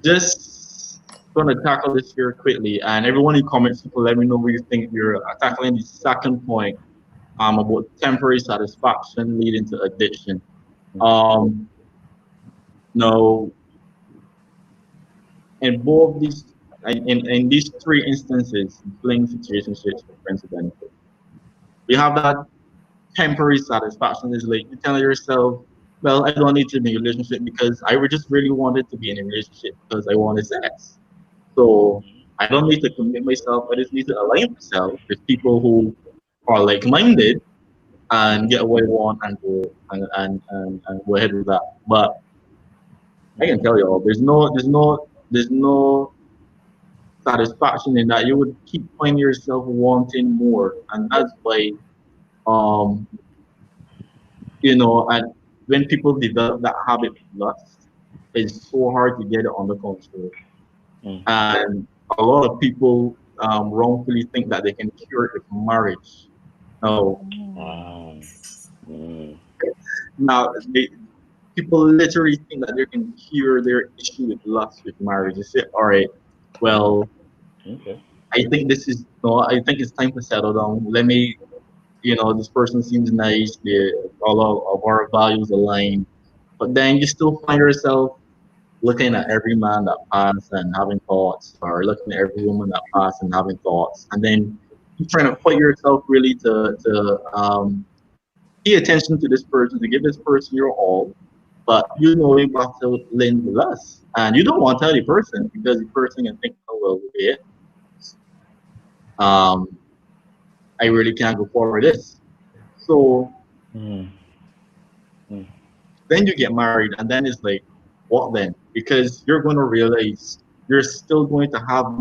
just gonna tackle this here quickly, and everyone in comments, people, let me know what you think. You're tackling the second point, about temporary satisfaction leading to addiction. Um, no, in both these, in these three instances, fling situationships with friends with benefit, we have that temporary satisfaction. Is like you tell yourself, well, I don't need to be in a relationship because I just really wanted to be in a relationship because I wanted sex. So I don't need to commit myself. I just need to align myself with people who are like-minded and get what I want and go and go ahead with that. But I can tell you all, there's no satisfaction in that. You would keep finding yourself wanting more, and that's why um and when people develop that habit of lust, it's so hard to get it under control. And a lot of people wrongfully think that they can cure it with marriage. No. Wow. Now, people literally think that they can cure their issue with lust with marriage. They say, all right, well, Okay. I think this is, no, I think it's time to settle down. Let me, this person seems nice. All of our values align. But then you still find yourself looking at every man that passed and having thoughts, or looking at every woman that passed and having thoughts. And then you're trying to put yourself really to pay attention to this person, to give this person your all, but you got to lend less. And you don't want to tell the person because the person can think, oh, well, yeah, um, I really can't go forward with this. So then you get married, and then it's like, what then? Because you're going to realize you're still going to have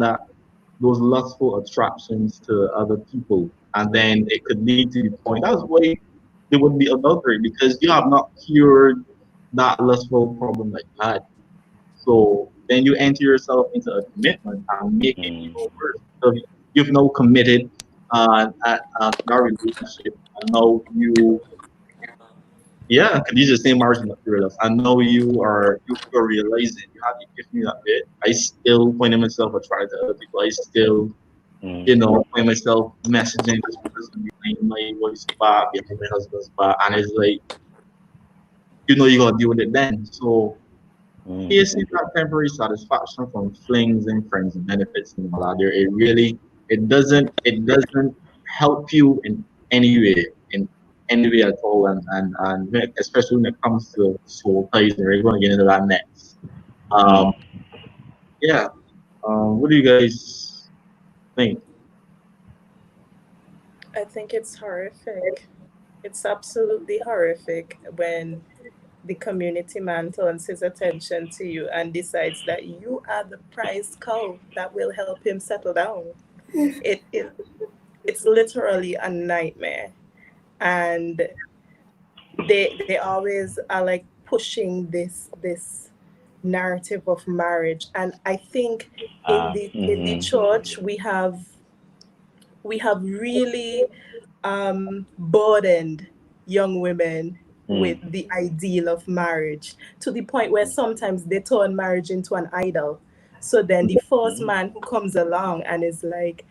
those lustful attractions to other people, and then it could lead to the point. That's why there would be adultery, because you have not cured that lustful problem that you had. So then you enter yourself into a commitment and make it even worse. So you've now committed to that relationship, and now because these are the same marriage materials. I know you're realizing you have the epiphany that bit. I still find myself attracted to other people. I still, find myself messaging this person behind my wife's back, behind my husband's back, and it's like, you gotta deal with it then. So you see that temporary satisfaction from flings and friends and benefits and all that there. It doesn't help you in any way, at all, and especially when it comes to soul ties, and we're going to get into that next. Um, yeah. What do you guys think? I think it's horrific. It's absolutely horrific when the community man turns his attention to you and decides that you are the prize cow that will help him settle down. It's literally a nightmare. And they always are like pushing this narrative of marriage. And I think in the church we have really burdened young women with the ideal of marriage, to the point where sometimes they turn marriage into an idol. So then the first man who comes along and is like,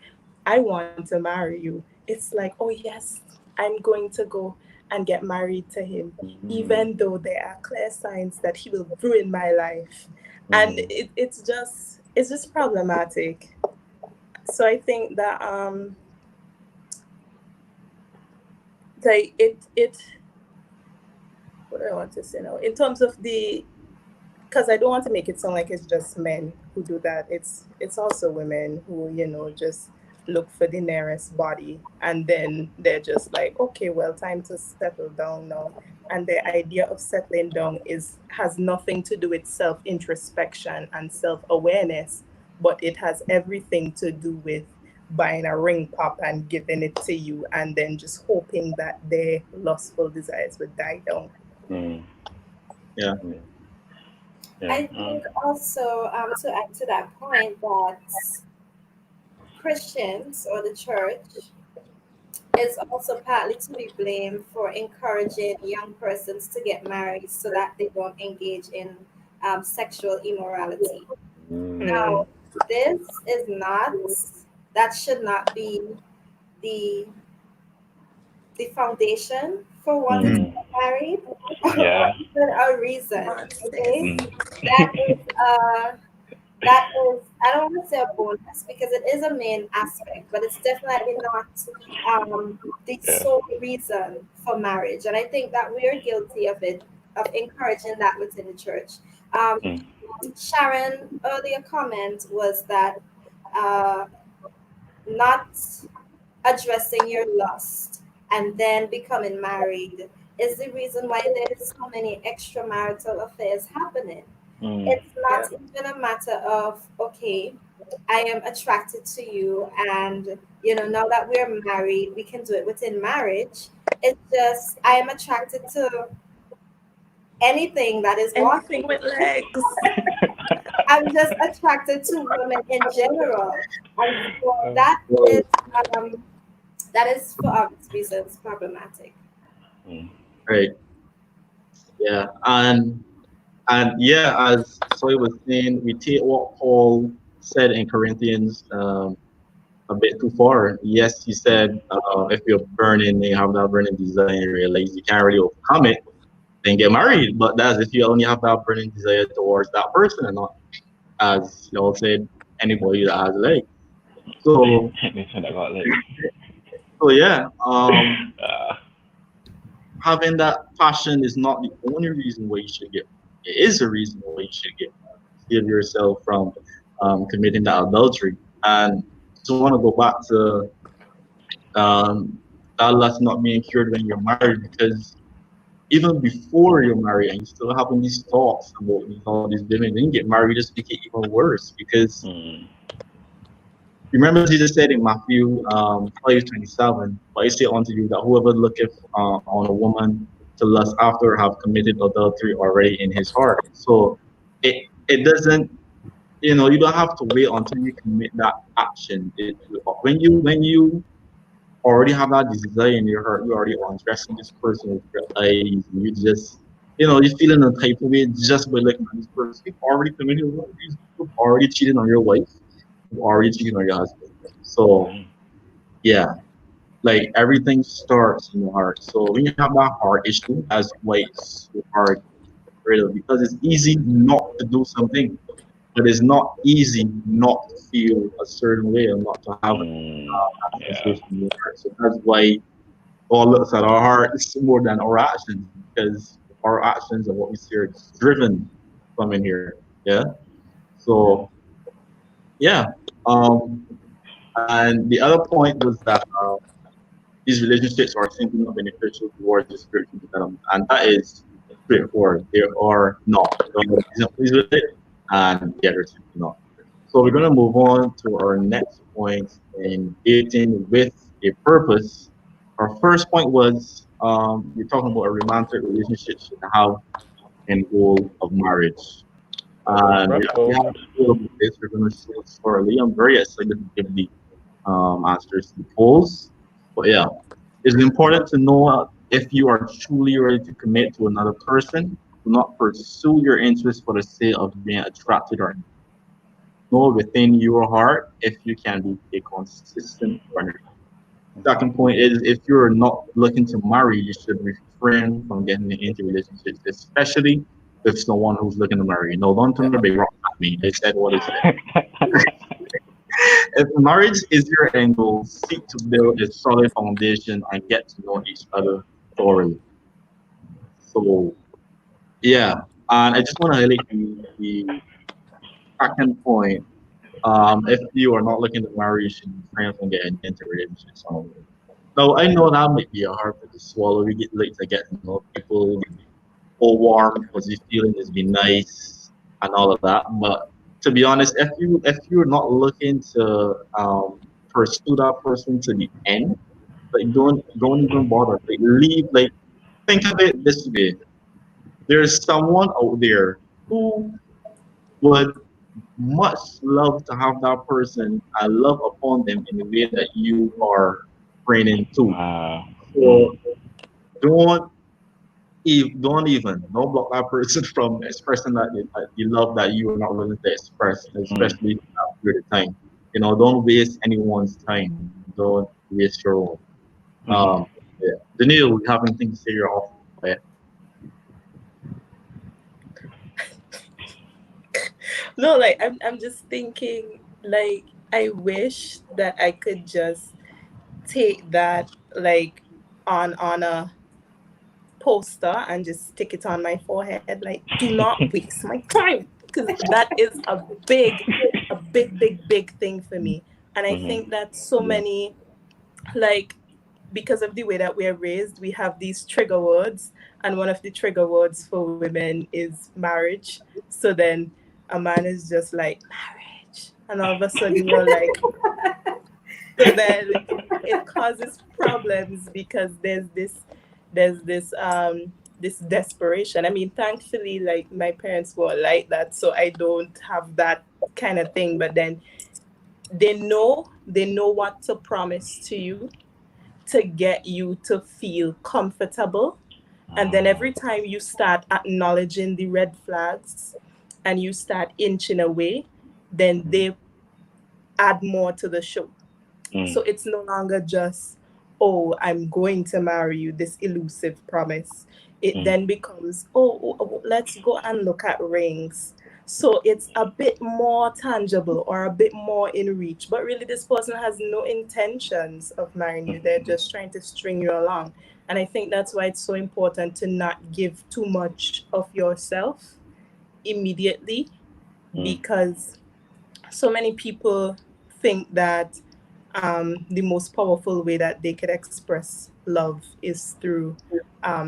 I want to marry you, it's like, oh yes, I'm going to go and get married to him, even though there are clear signs that he will ruin my life. And it's just problematic. So I think that like it what do I want to say now in terms of because I don't want to make it sound like it's just men who do that. It's also women who just look for the nearest body, and then they're just like, okay, well, time to settle down now. And the idea of settling down has nothing to do with self-introspection and self-awareness, but it has everything to do with buying a ring pop and giving it to you, and then just hoping that their lustful desires would die down. Yeah. I think also to add to that point that Christians or the church is also partly to be blamed for encouraging young persons to get married so that they don't engage in sexual immorality. Mm. Now, this is not, that should not be the foundation for wanting to Mm-hmm. get married or Yeah. even a reason. Nonsense. Okay, Mm. that is that is, I don't want to say a bonus because it is a main aspect, but it's definitely not the Yeah. sole reason for marriage. And I think that we are guilty of it, of encouraging that within the church. Um, Mm. Sharon earlier comment was that uh, not addressing your lust and then becoming married is the reason why there's so many extramarital affairs happening. Mm. It's not even a matter of, okay, I am attracted to you, and now that we're married, we can do it within marriage. It's just I am attracted to anything that is Anything walking. with legs. I'm just attracted to women in general, and so Uh, um that is for obvious reasons problematic. mm. Right. Yeah. And yeah, as Soy was saying, we take what Paul said in Corinthians a bit too far. Yes, he said if you're burning, you have that burning desire, and you realize you can't really overcome it, then get married. But that's if you only have that burning desire towards that person and not, as y'all said, anybody that has legs. So, Anything that got legs. so yeah, Uh, having that passion is not the only reason why you should get. It is a reason why you should get. Save yourself from committing that adultery. And just want to go back to that lust not being cured when you're married, because even before you're married and you're still having these thoughts about all these women, when you get married, just make it even worse. Because mm. remember, Jesus said in Matthew 5:27, but I say unto you that whoever looketh on a woman to lust after have committed adultery already in his heart. So it doesn't, you don't have to wait until you commit that action. When you already have that desire in your heart, you already undressing this person with your eyes, and you just, you're feeling the type of way just by looking at this person. You've already committed adultery. You've already cheated on your wife. You've already cheated on your husband. So Mm. yeah, like everything starts in the heart. So when you have that heart issue, that's why it's so hard, really, because it's easy not to do something. But it's not easy not to feel a certain way or not to have Mm. that Yeah. sensation in your heart. So that's why God looks at our hearts more than our actions, because our actions and what we see are driven from in here. Yeah. So yeah. Um, and the other point was that these relationships are simply not beneficial towards your spiritual development, and that is straightforward. They are not. There are examples with it, and the others simply not. So we're going to move on to our next point in dating with a purpose. Our first point was we're talking about a romantic relationship should have an goal of marriage. And we have Ruffled. a poll about this. We're going to show it shortly. I'm very excited to give the answers to the polls. But yeah, it's important to know if you are truly ready to commit to another person. Do not pursue your interests for the sake of being attracted or know within your heart if you can be a consistent partner. Second point is if you're not looking to marry, you should refrain from getting into relationships, especially with someone who's looking to marry. No, don't turn the big rock at me. They said what they said. If marriage is your end goal, seek to build a solid foundation and get to know each other thoroughly. So yeah, and I just want to highlight the second point. If you are not looking to marry, you should refrain from getting into relationships. Now I know that might be a hard pill to swallow. We get like to get to know people, all warm, fuzzy feeling has been nice and all of that. But to be honest, if you're not looking to pursue that person to the end, like don't even bother. Like leave. Like think of it this way: there's someone out there who would much love to have that person and love upon them in the way that you are training too. Mm, So don't block that person from expressing that you love that you are not willing to express, mm, especially after the time. Don't waste anyone's time. Don't waste your own. mm. Yeah. Daniel, we have anything to say? You're off. Yeah. No, like I'm just thinking, like I wish that I could just take that like on a poster and just stick it on my forehead, like do not waste my time, because that is a big thing for me. And I Mhm, think that so many, like, because of the way that we're raised, we have these trigger words, and one of the trigger words for women is marriage. So then a man is just like marriage, and all of a sudden you're like, so then it causes problems because there's this desperation. I mean, thankfully, like my parents were like that, so I don't have that kind of thing. But then they know what to promise to you to get you to feel comfortable. And then mm, every time you start acknowledging the red flags and you start inching away, then mm, they add more to the show. So mm, it's no longer just, oh, I'm going to marry you, this elusive promise. It mm, then becomes, oh, let's go and look at rings. So it's a bit more tangible or a bit more in reach. But really, this person has no intentions of marrying you. They're just trying to string you along. And I think that's why it's so important to not give too much of yourself immediately, mm, because so many people think that the most powerful way that they could express love is through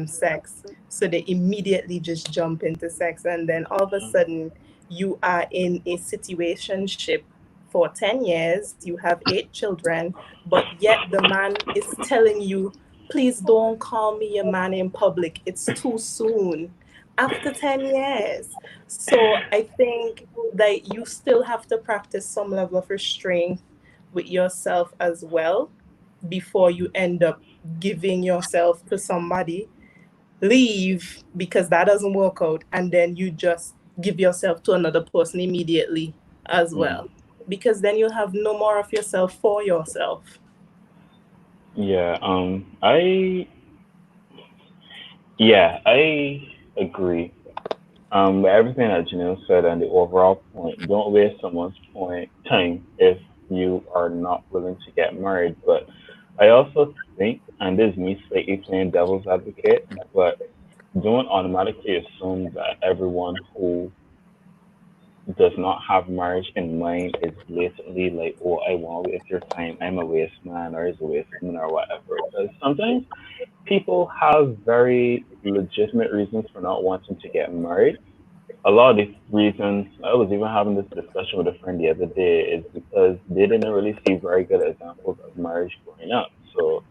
sex. So they immediately just jump into sex, and then all of a sudden, you are in a situationship for 10 years, you have 8 children, but yet the man is telling you, please don't call me a man in public. It's too soon. After 10 years. So I think that you still have to practice some level of restraint with yourself as well before you end up giving yourself to somebody, leave because that doesn't work out, and then you just give yourself to another person immediately as mm. well, because then you'll have no more of yourself for yourself. Yeah, I agree. With everything that Janelle said and the overall point, don't waste someone's point time if you are not willing to get married. But I also think, and this is me slightly playing devil's advocate, but don't automatically assume that everyone who does not have marriage in mind is blatantly like, oh, I won't waste your time, I'm a waste man or is a waste woman or whatever. Because sometimes people have very legitimate reasons for not wanting to get married. A lot of these reasons, I was even having this discussion with a friend the other day, is because they didn't really see very good examples of marriage growing up. So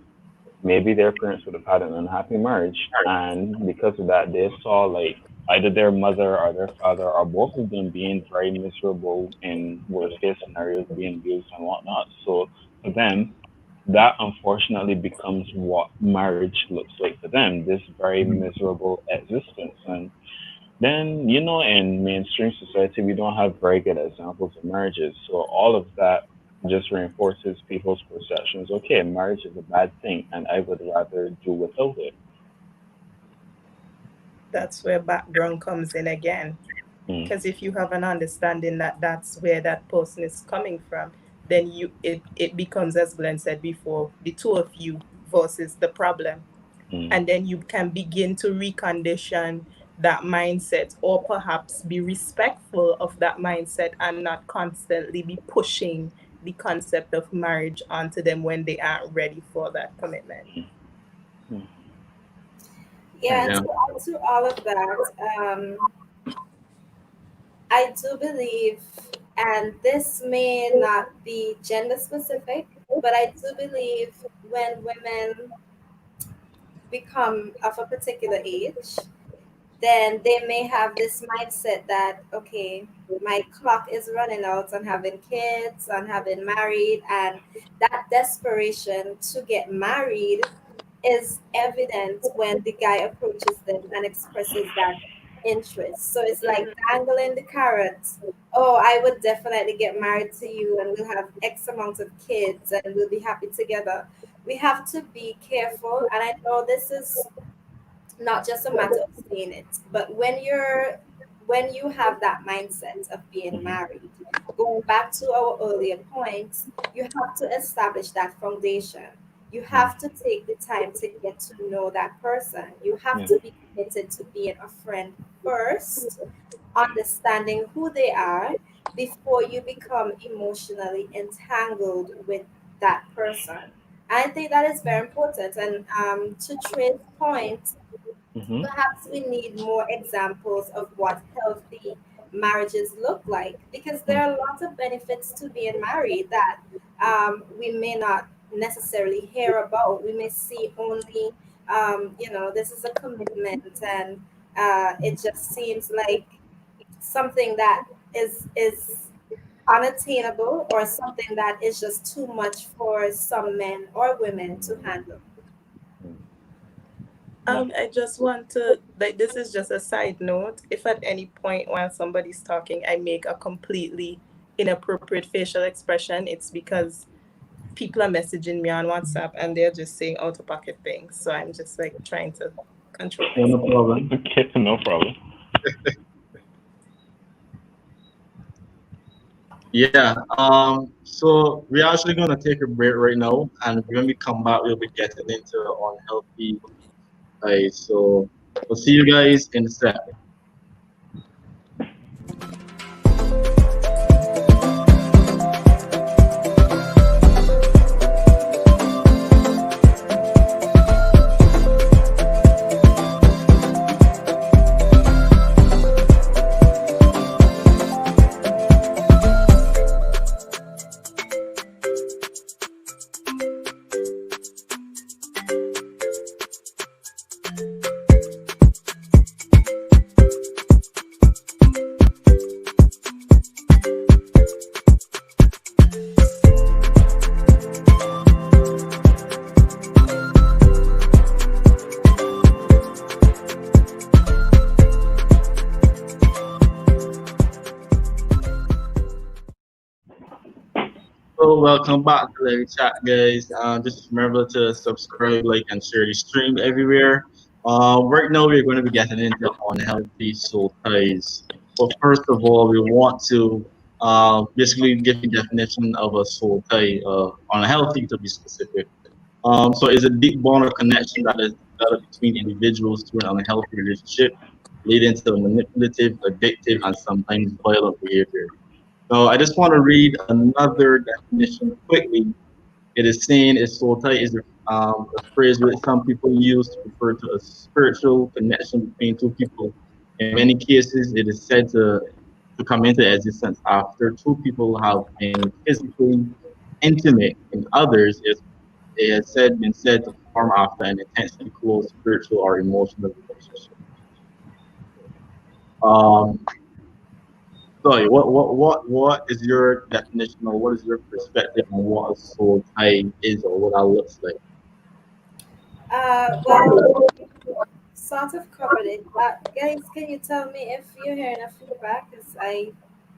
maybe their parents would have had an unhappy marriage, and because of that, they saw like either their mother or their father or both of them being very miserable in worst case scenarios, being abused and whatnot. So for them, that unfortunately becomes what marriage looks like for them, this very miserable existence. And then, in mainstream society, we don't have very good examples of marriages. So all of that just reinforces people's perceptions. Okay, marriage is a bad thing, and I would rather do without it. That's where background comes in again. Mm, Because if you have an understanding that that's where that person is coming from, then it becomes, as Glenn said before, the two of you versus the problem. mm, And then you can begin to recondition that mindset, or perhaps be respectful of that mindset and not constantly be pushing the concept of marriage onto them when they aren't ready for that commitment. mm, mm, Yeah, Yeah. to add to all of that, I do believe, and this may not be gender specific, but I do believe when women become of a particular age, then they may have this mindset that, okay, my clock is running out on having kids, on having married, and that desperation to get married is evident when the guy approaches them and expresses that interest. So it's like dangling the carrot. Oh, I would definitely get married to you and we'll have X amount of kids and we'll be happy together. We have to be careful. And I know this is not just a matter of saying it, but when you have that mindset of being married, going back to our earlier points, you have to establish that foundation. You have to take the time to get to know that person. You have to be committed to being a friend first, understanding who they are before you become emotionally entangled with that person. I think that is very important. And to Trey's point, Mm-hmm. perhaps we need more examples of what healthy marriages look like, because there are lots of benefits to being married that we may not necessarily hear about. We may see only, this is a commitment, and it just seems like something that is unattainable, or something that is just too much for some men or women to handle. I just want to, like, this is just a side note. If at any point while somebody's talking, I make a completely inappropriate facial expression, it's because people are messaging me on WhatsApp and they're just saying out of pocket things. So I'm just like trying to control Yeah, no myself. problem. Okay, no problem. Yeah. So we're actually gonna take a break right now, and when we come back, we'll be getting into unhealthy. So we'll see you guys in a sec. So welcome back to the chat, guys. Just remember to subscribe, like, and share the stream everywhere. Right now we're going to be getting into unhealthy soul ties. But first of all, we want to basically give a definition of a soul tie, unhealthy to be specific. So it's a deep bond or connection that is developed between individuals through an unhealthy relationship, leading to manipulative, addictive, and sometimes violent behavior. So I just want to read another definition quickly. It is saying a sota is a phrase which some people use to refer to a spiritual connection between two people. In many cases, it is said to come into existence after two people have been physically intimate. In others, it has been said to form after an intensely close spiritual or emotional relationship. Um, Sorry, what is your definition or what is your perspective on what a soul tie is or what that looks like? Well, sort of covered it. Guys, can you tell me if you're hearing a feedback? Because I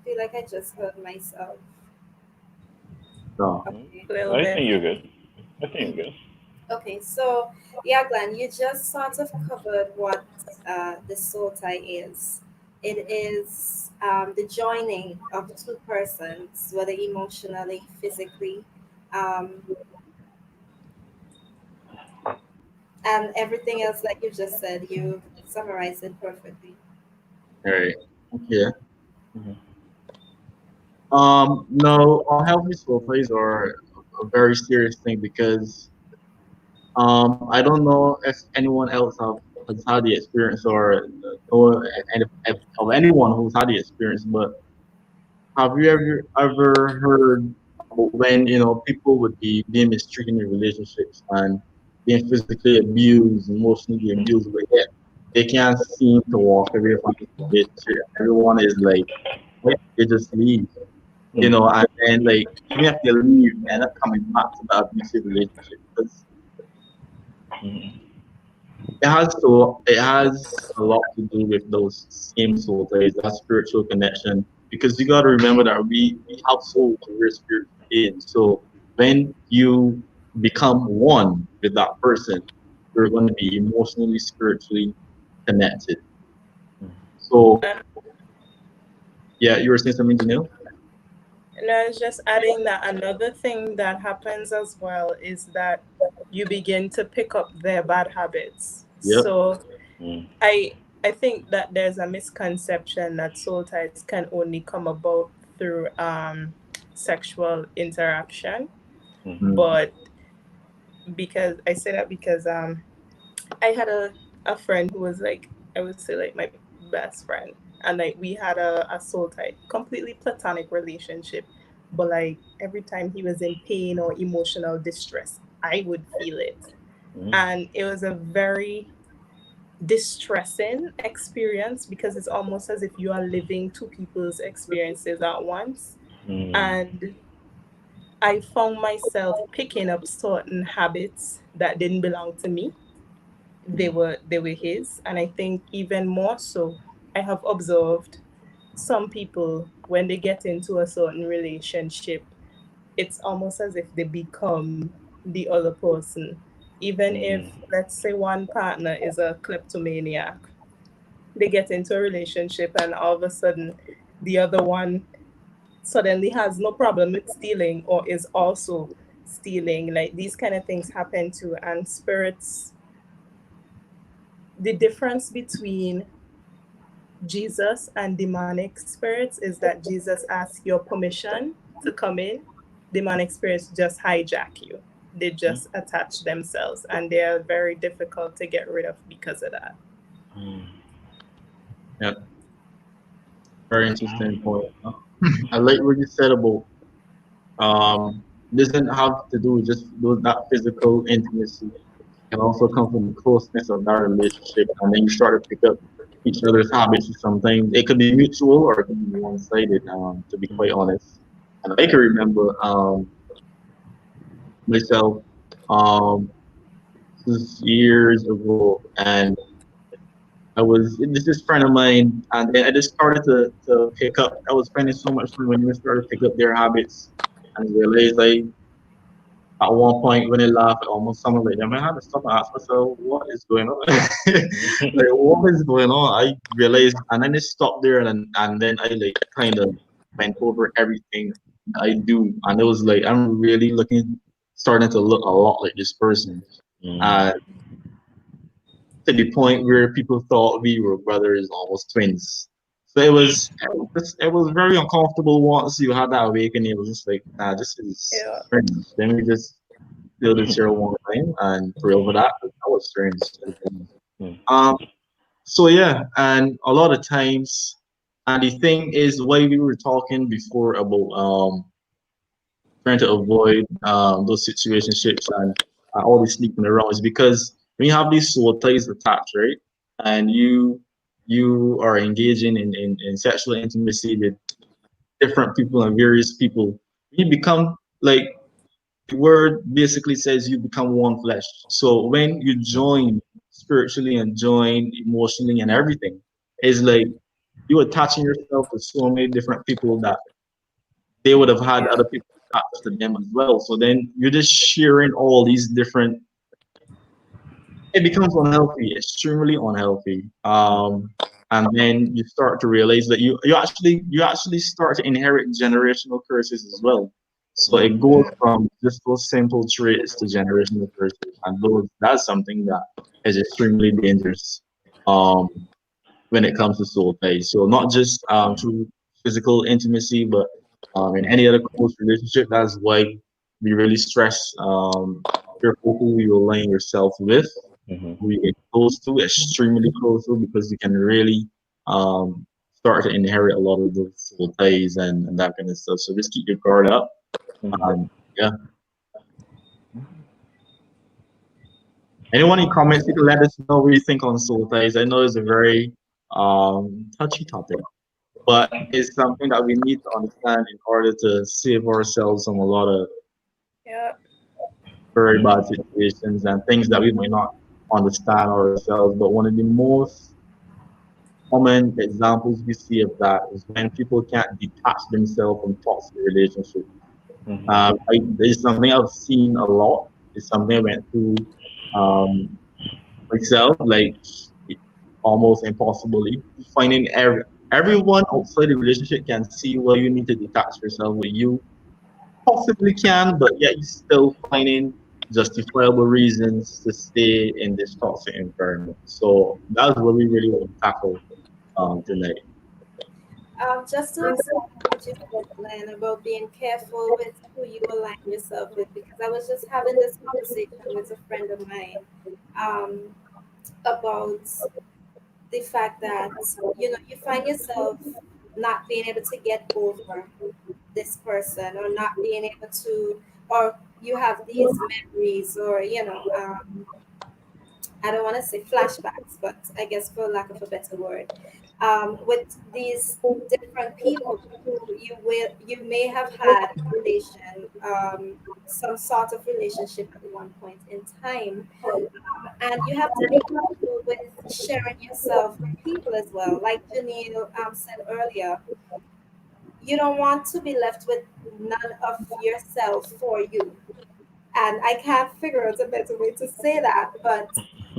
feel like I just heard myself. So, Okay. A little I bit. think you're good. I think you're good. Okay, so yeah, Glenn, you just sort of covered what the soul tie is. It is the joining of two persons, whether emotionally, physically, um, and everything else that you just said. You summarized it perfectly. all right. Okay. Mhm. No, unhealthy soul ties are a very serious thing because I don't know if anyone else has had the experience or of anyone who's had the experience, but have you ever heard about when people would be being mistreated in relationships and being physically abused, emotionally abused, but yet they can't seem to walk away from the relationship. Everyone is like you just leave. You know, and then like even if you leave, you end up coming back to that abusive relationship because it has a lot to do with those same soul ties, that spiritual connection. Because you gotta remember that we have souls, we're spirit beings. So when you become one with that person, you're gonna be emotionally, spiritually connected. So yeah, you were saying something, Janelle? And I was just adding that another thing that happens as well is that you begin to pick up their bad habits. Yep. So I I think that there's a misconception that soul ties can only come about through sexual interaction, but because I say that because I had a friend who was like, I would say like my best friend, and like we had a soul tie, completely platonic relationship, but like every time he was in pain or emotional distress, I would feel it, and it was a very distressing experience because it's almost as if you are living two people's experiences at once. And I found myself picking up certain habits that didn't belong to me. They were his, and I think even more so, I have observed some people when they get into a certain relationship, it's almost as if they become the other person. Even if, let's say, one partner is a kleptomaniac, they get into a relationship and all of a sudden the other one suddenly has no problem with stealing or is also stealing. Like these kind of things happen too. And spirits, the difference between Jesus and demonic spirits is that Jesus asks your permission to come in. Demonic spirits just hijack you. They just attach themselves, and they are very difficult to get rid of because of that. Yeah. Very interesting point. I like what you said about doesn't have to do with just that physical intimacy. It can also come from the closeness of that relationship, and then you start to pick up each other's habits. Sometimes it could be mutual or it could be one-sided. To be quite honest, and I can remember myself this is years ago, and this is friend of mine, and then I just started to pick up. I was spending so much time when you started to pick up their habits, and realized like at one point when I laughed, almost someone like them, I had to stop and ask myself, what is going on? Like what is going on? I realized, and then I stopped there, and then I like kind of went over everything I do, and it was like I'm really starting to look a lot like this person. To the point where people thought we were brothers, almost twins. So it was very uncomfortable once you had that awakening. It was just like, nah, this is Yeah. strange. Then we just do this here one time and pray over that. That was strange. Um. So yeah, and a lot of times, and the thing is, why we were talking before about trying to avoid those situationships and all the sleeping around is because when you have these soul ties attached, right? And you are engaging in sexual intimacy with different people and various people, you become like the word basically says you become one flesh. So when you join spiritually and join emotionally and everything, it's like you attaching yourself to so many different people that they would have had other people attached to them as well. So then you're just sharing all these different. It becomes unhealthy, extremely unhealthy. And then you start to realize that you actually start to inherit generational curses as well. So it goes from just those simple traits to generational curses, and that's something that is extremely dangerous. Um, when it comes to soul ties. So not just through physical intimacy, but in any other close relationship. That's why we really stress careful who you align yourself with, who you get close to, extremely close to, because you can really start to inherit a lot of those soul ties and that kind of stuff. So just keep your guard up. Yeah. Anyone in comments, you can let us know what you think on soul ties. I know it's a very touchy topic. but it's something that we need to understand in order to save ourselves from a lot of Yeah. very bad situations and things that we might not understand ourselves. But one of the most common examples we see of that is when people can't detach themselves from toxic relationships. It's something I've seen a lot. It's something I went through myself, like almost impossibly. Finding everyone outside the relationship can see where you need to detach yourself, where you possibly can, but yet you're still finding justifiable reasons to stay in this toxic environment. So that's what we really want to tackle tonight. Just to expand on what you said, Glenn, about being careful with who you align yourself with, because I was just having this conversation with a friend of mine um, about the fact that you find yourself not being able to get over this person, or not being able to, or you have these memories, or I don't want to say flashbacks, but I guess for lack of a better word, with these different people who you may have had a relation, some sort of relationship at one point in time, and you have to be careful with sharing yourself with people as well. Like Janine said earlier, you don't want to be left with none of yourself for you. And I can't figure out a better way to say that, but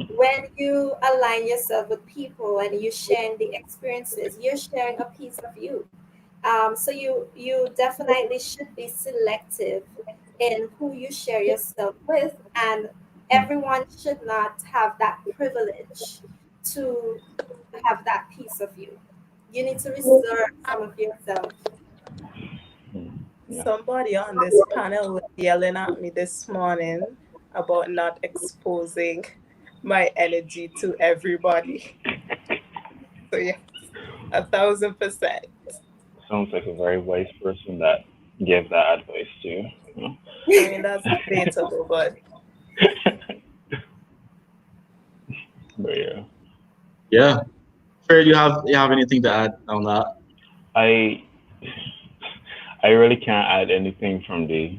when you align yourself with people and you're sharing the experiences, you're sharing a piece of you. So you definitely should be selective in who you share yourself with, and everyone should not have that privilege to have that piece of you. You need to reserve some of yourself. Yeah. Somebody on this panel was yelling at me this morning about not exposing my energy to everybody. So yeah, 1,000%. Sounds like a very wise person that gave that advice to you. I mean, that's debatable, but But yeah, Yeah. Fair, you have anything to add on that? I I really can't add anything from the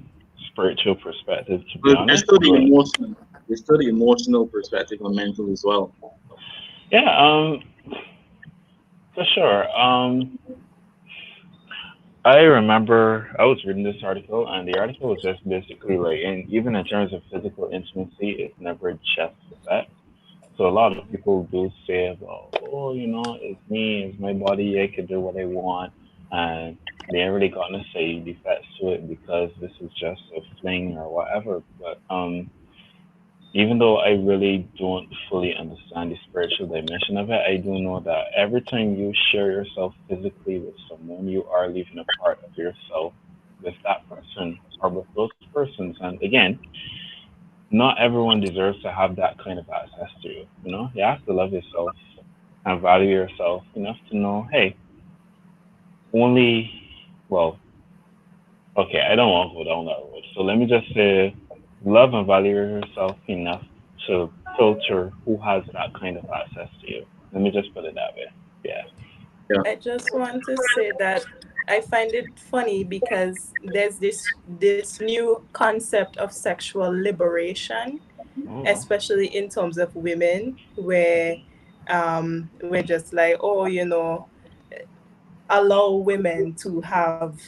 spiritual perspective, to be But there's honest. still the But emotional. There's still the emotional perspective and mental as well. yeah, for sure. I remember I was reading this article, and the article was just basically like, and even in terms of physical intimacy, it's never just sex. So a lot of people do say about, oh, it's me, it's my body, I can do what I want, and they ain't really got to say defects to it because this is just a fling or whatever. But even though I really don't fully understand the spiritual dimension of it, I do know that every time you share yourself physically with someone, you are leaving a part of yourself with that person or with those persons. And again, not everyone deserves to have that kind of access to you. You have to love yourself and value yourself enough to know, hey, only, well, okay, I don't want to go down that road. So let me just say, love and value yourself enough to filter who has that kind of access to you. Let me just put it that way. Yeah. I just want to say that I find it funny because there's this new concept of sexual liberation, Oh, especially in terms of women, where we're just like, oh, allow women to have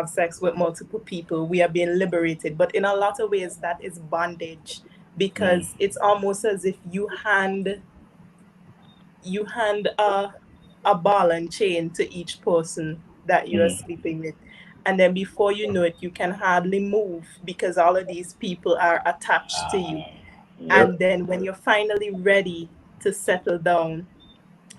sex with multiple people. We are being liberated, but in a lot of ways, that is bondage mm, because it's almost as if you hand a ball and chain to each person that you are mm, sleeping with. And then before you know it, you can hardly move because all of these people are attached to you. yeah. And then when you're finally ready to settle down,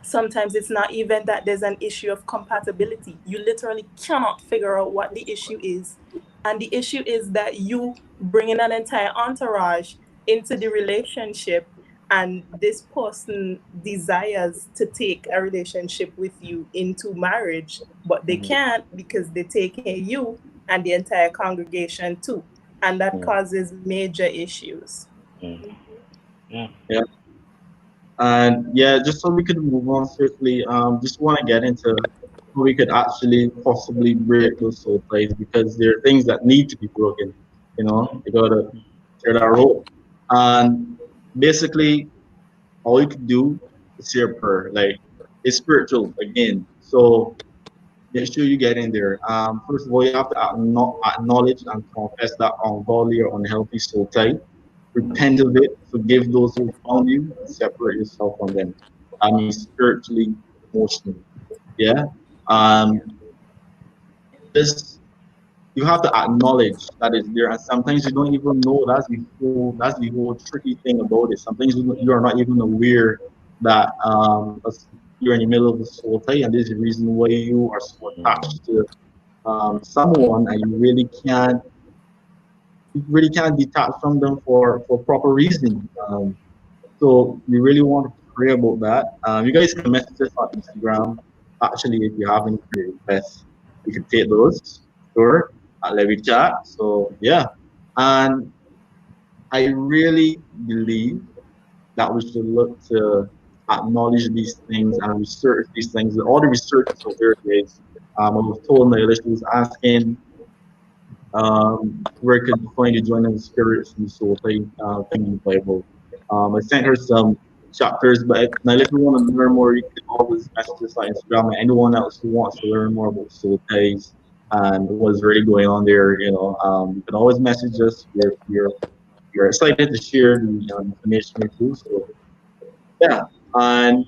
sometimes it's not even that there's an issue of compatibility. You literally cannot figure out what the issue is. And the issue is that you bringing an entire entourage into the relationship, and this person desires to take a relationship with you into marriage, but they Mm, can't because they're taking you and the entire congregation too. And that mm, causes major issues. mm, yeah. Yeah. And yeah, just so we could move on swiftly, just want to get into we could actually possibly break those soul ties because there are things that need to be broken. You gotta tear that rope. And basically, all you can do is say a prayer. Like it's spiritual again. So make sure you get in there. First of all, you have to acknowledge and confess that ungodly or unhealthy soul tie. Repent of it, forgive those who found you, and separate yourself from them. I mean, spiritually, emotionally. Yeah. Um, just you have to acknowledge that it's there, and sometimes you don't even know. That's the whole tricky thing about it. Sometimes you are not even aware that you're in the middle of the soul tie, and this is the reason why you are so attached to someone, and you really can't detach from them for proper reason. So we really want to pray about that. You guys can message us on Instagram. Actually, if you have any prayer requests, we can take those. Sure, at Lewwe Chat. So yeah, and I really believe that we should look to acknowledge these things and research these things. All the research is out there, guys. I was told my list was asking where could you find the joining spirits and soul thing in the Bible. I sent her some chapters, but now if you want to learn more, you can always message us on Instagram and anyone else who wants to learn more about soul ties and what's really going on there. You can always message us. We're excited to share the information with you. So yeah, and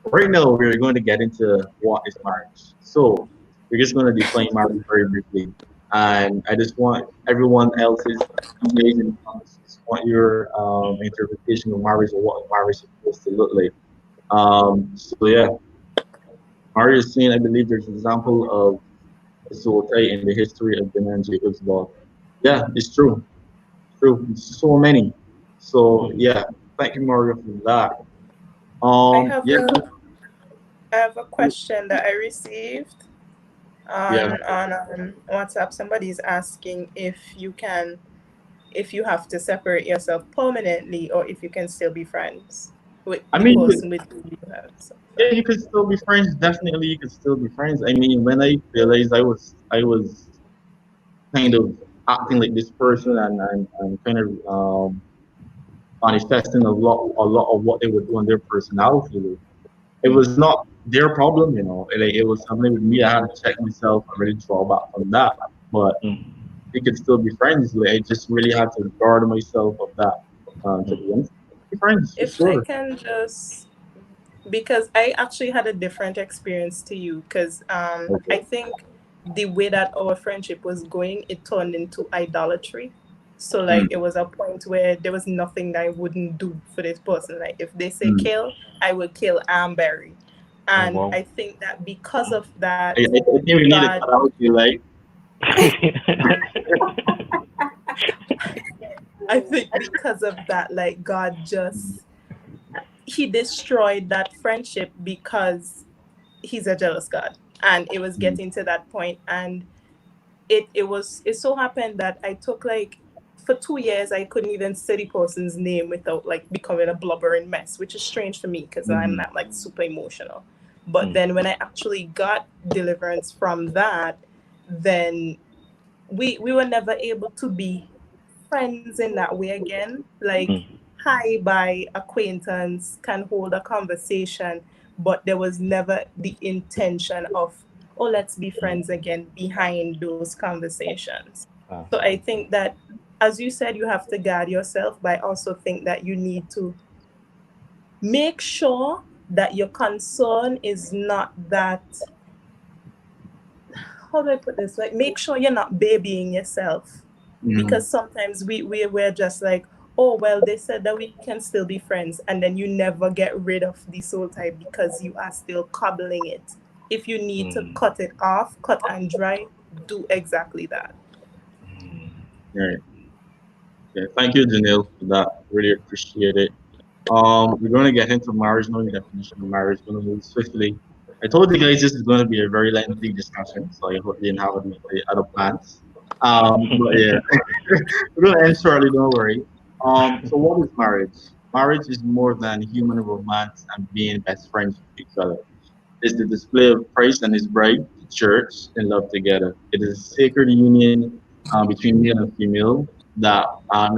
right now we're going to get into what is marriage. So we're just going to define marriage very briefly, and I just want everyone else's engaged in the conversation, want your interpretation of marriage or what marriage is supposed to look like. So yeah, marriage is seen. I believe there's an example of a soul tie in the history of the man Jacob's law. Yeah, it's true. True. So many. So yeah, thank you, Mario, for that. I have Yeah, I have a question that I received yeah. on WhatsApp. Somebody's asking if you have to separate yourself permanently or if you can still be friends with I the mean, person with whom you have yeah, something. you could still be friends. Definitely, you could still be friends. I mean, when I realized I was kind of acting like this person and kind of manifesting a lot of what they would do on their personality. It was not their problem, it was something with me. I had to check myself and really draw back from that. But we could still be friends. Like, I just really had to guard myself of that. To be honest, be friends for If I sure. can just, because I actually had a different experience to you, because I Okay. think the way that our friendship was going, it turned into idolatry. So like Mm, it was a point where there was nothing that I wouldn't do for this person. Like if they say mm. kill, I would kill Amberry. Oh And wow. I think that because of that, I think we need to God, cut out you like. I think because of that, like God just he destroyed that friendship because he's a jealous God. And it was Mm, getting to that point, and it so happened that I took like for 2 years I couldn't even say the person's name without like becoming a blubbering mess, which is strange for me because I'm mm, not like super emotional. But then when I actually got deliverance from that, then we were never able to be friends in that way again. Like hi by acquaintance can hold a conversation, but there was never the intention of, oh, let's be friends again behind those conversations. So I think that, as you said, you have to guard yourself, but I also think that you need to make sure that your concern is not that, how do I put this? Like, make sure you're not babying yourself. mm. Because sometimes we're just like, oh, well, they said that we can still be friends. And then you never get rid of the soul tie because you are still cobbling it. If you need to cut it off, cut and dry, do exactly that. Right. Yeah. Thank you, Janelle, for that. Really appreciate it. We're going to get into marriage now, the definition of marriage. Going to move swiftly. I told you guys this is going to be a very lengthy discussion, so I hope you didn't have any other plans. But yeah, we're going to end shortly. Don't worry. So what is marriage? Marriage is more than human romance and being best friends with each other. is the display of Christ and his bride, the church, in love together. It is a sacred union between male and female that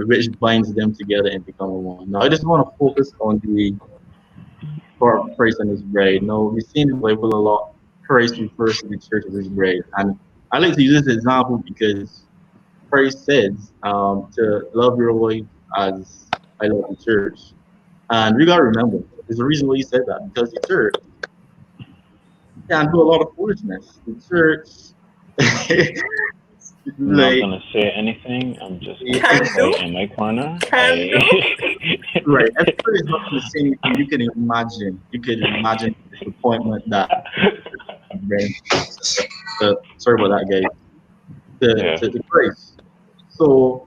which binds them together and become one. Now, I just want to focus on the part of Christ and his bride. Now, we see in the Bible a lot, Christ refers to the church as his bride. And I like to use this example because Christ says to love your wife as I love the church. And we got to remember, there's a reason why he said that, because the church can do a lot of foolishness. The church, I'm not like, gonna say anything. I'm just gonna Can be do. quiet in my corner. Can do. right, everybody's not going to say anything. You can imagine. You can imagine the disappointment that brings. Sorry about that, guys. Yeah. To Christ. So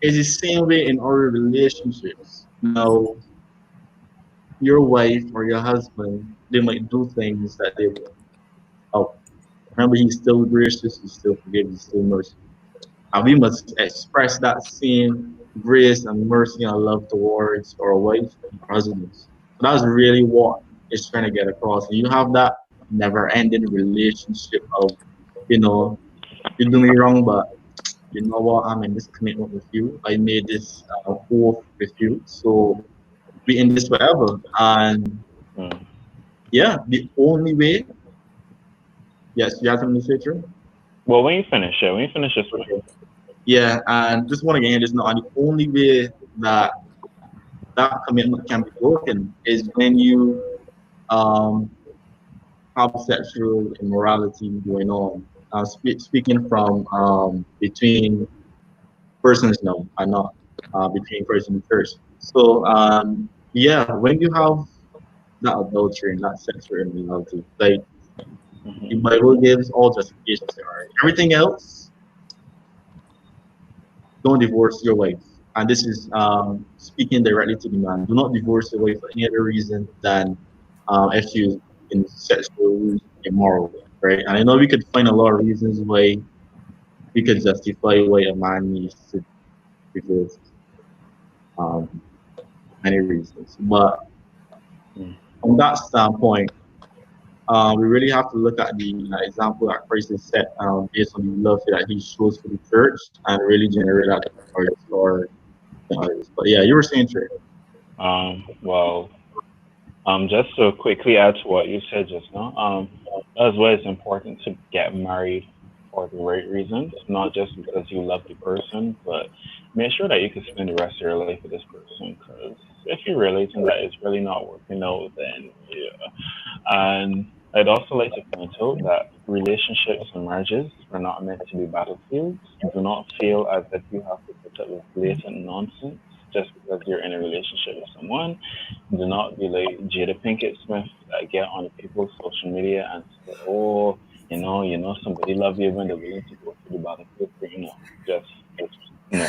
it's the same way in our relationships. Now, your wife or your husband, they might do things that they will. Oh, remember, he's still gracious, he's still forgiving, he's still merciful. And we must express that same grace and mercy and love towards our wife and our husbands. So that's really what it's trying to get across. And you have that never ending relationship of, you know, you do me wrong, but you know what, I'm in this commitment with you. I made this oath with you. So we in this forever. And Mm. yeah, the only way, yes, you have something to say, true? Well, when you finish this one. Yeah, and just want to get in this now. And the only way that that commitment can be broken is when you um, have sexual immorality going on. Speaking from between persons now and not between person and person. So yeah, when you have that adultery and that sexual immorality, like the Mm-hmm. Bible gives all justifications there. Right? Everything else, don't divorce your wife. And this is speaking directly to the man. Do not divorce your wife for any other reason than if she's in sexual immoral, right? And I know we could find a lot of reasons why we could justify why a man needs to divorce. Um, many reasons, but Mm. from that standpoint, we really have to look at the example that Christ has set based on the love that he shows for the church and really generate that for the others. But yeah, you were saying true. Well, just to quickly add to what you said just now, as well, it's important to get married for the right reasons, not just because you love the person, but make sure that you can spend the rest of your life with this person. Because if you realize that it's really not working out, then yeah. And I'd also like to point out that relationships and marriages are not meant to be battlefields. Do not feel as if you have to put up with blatant nonsense just because you're in a relationship with someone. Do not be like Jada Pinkett Smith that get on people's social media and say, "Oh, somebody love you when they're willing to go through the battlefield for you." Just no.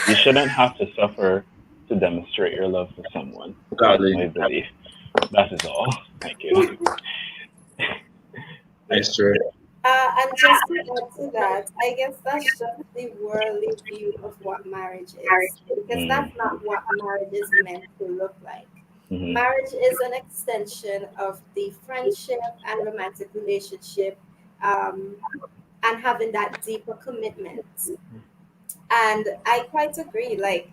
You shouldn't have to suffer to demonstrate your love for someone. That's Exactly. my belief. That is all. Thank you. That's true. And just to add to that, I guess that's just the worldly view of what marriage is, because Mm. that's not what marriage is meant to look like. Mm-hmm. Marriage is an extension of the friendship and romantic relationship, um, and having that deeper commitment. And I quite agree. Like,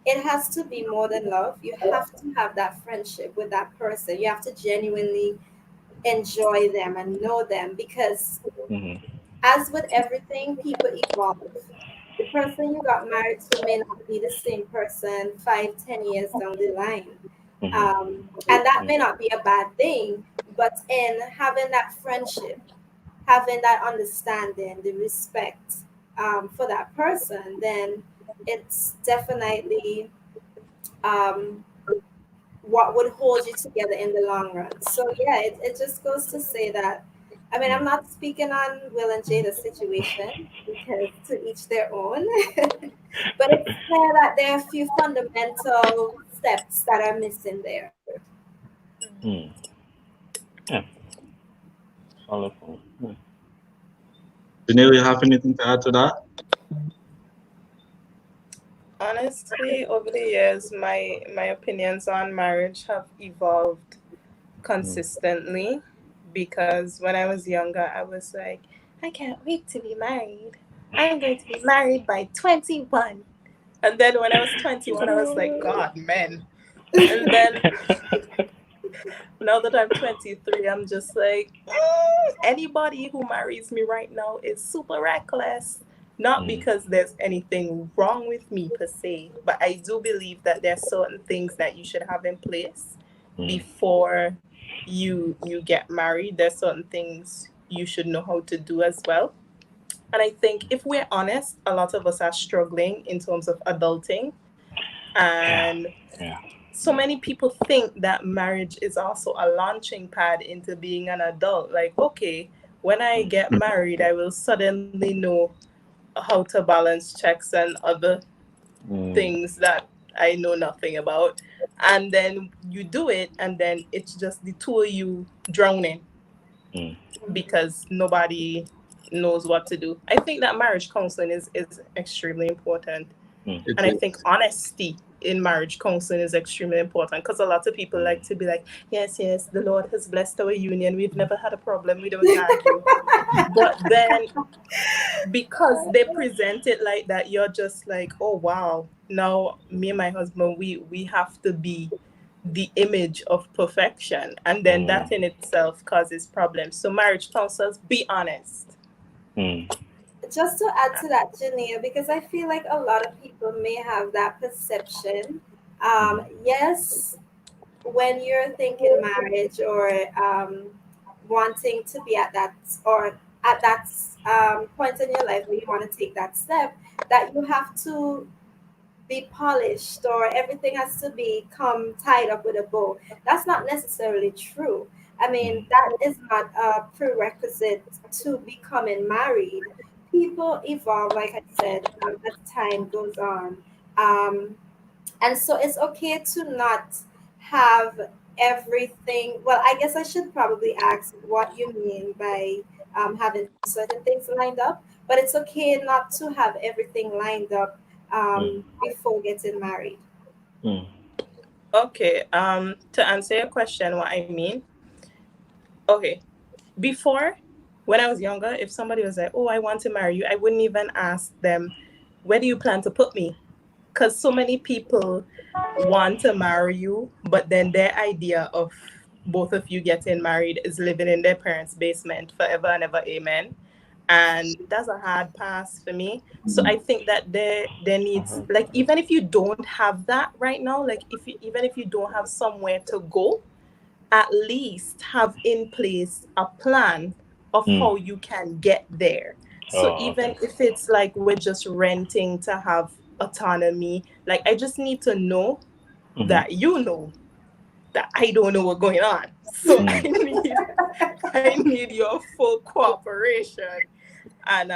it has to be more than love. You have to have that friendship with that person. You have to genuinely enjoy them and know them, because Mm-hmm. as with everything, people evolve. The person you got married to may not be the same person 5, 10 years down the line. Mm-hmm. And that may not be a bad thing, but in having that friendship, having that understanding, the respect for that person, then it's definitely um, what would hold you together in the long run. So yeah, it just goes to say that. I mean, I'm not speaking on Will and Jada's situation because to each their own, but it's clear that there are a few fundamental steps that are missing there. Mm. Yeah. Solid point. Yeah. Janelle, you have anything to add to that? Honestly, over the years, my opinions on marriage have evolved consistently, because when I was younger, I was like, I can't wait to be married. I'm going to be married by 21. And then when I was 21, I was like, God, men. And then now that I'm 23, I'm just like, anybody who marries me right now is super reckless. Not because there's anything wrong with me per se, but I do believe that there are certain things that you should have in place before you get married. There's certain things you should know how to do as well. And I think if we're honest, a lot of us are struggling in terms of adulting. Yeah. And Yeah. so many people think that marriage is also a launching pad into being an adult. Like, okay, when I get married, I will suddenly know how to balance checks and other things that I know nothing about. And then you do it, and then it's just the two of you drowning because nobody knows what to do. I think that marriage counseling is extremely important. And It I think is. honesty in marriage counseling is extremely important, because a lot of people like to be like, yes, yes, the Lord has blessed our union. We've never had a problem. We don't argue. But then because they present it like that, you're just like, oh, wow. Now, me and my husband, we have to be the image of perfection. And then that in itself causes problems. So marriage counselors, be honest. Just to add to that, Jania, because I feel like a lot of people may have that perception. Yes, when you're thinking marriage or wanting to be at that, or at that point in your life where you want to take that step, that you have to be polished or everything has to be come tied up with a bow. That's not necessarily true. I mean, that is not a prerequisite to becoming married. People evolve, like I said, as time goes on. Um, and so it's okay to not have everything. Well, I guess I should probably ask what you mean by having certain things lined up, but it's okay not to have everything lined up before getting married. Okay, to answer your question, what I mean, okay, before, when I was younger, if somebody was like, oh, I want to marry you, I wouldn't even ask them, where do you plan to put me? Because so many people want to marry you, but then their idea of both of you getting married is living in their parents' basement forever and ever, amen. And that's a hard pass for me. So I think that there needs, like, even if you don't have that right now, like if you, even if you don't have somewhere to go, at least have in place a plan of how you can get there. So Oh, even okay. if it's like we're just renting to have autonomy, like I just need to know that you know that I don't know what's going on. So I need your full cooperation. And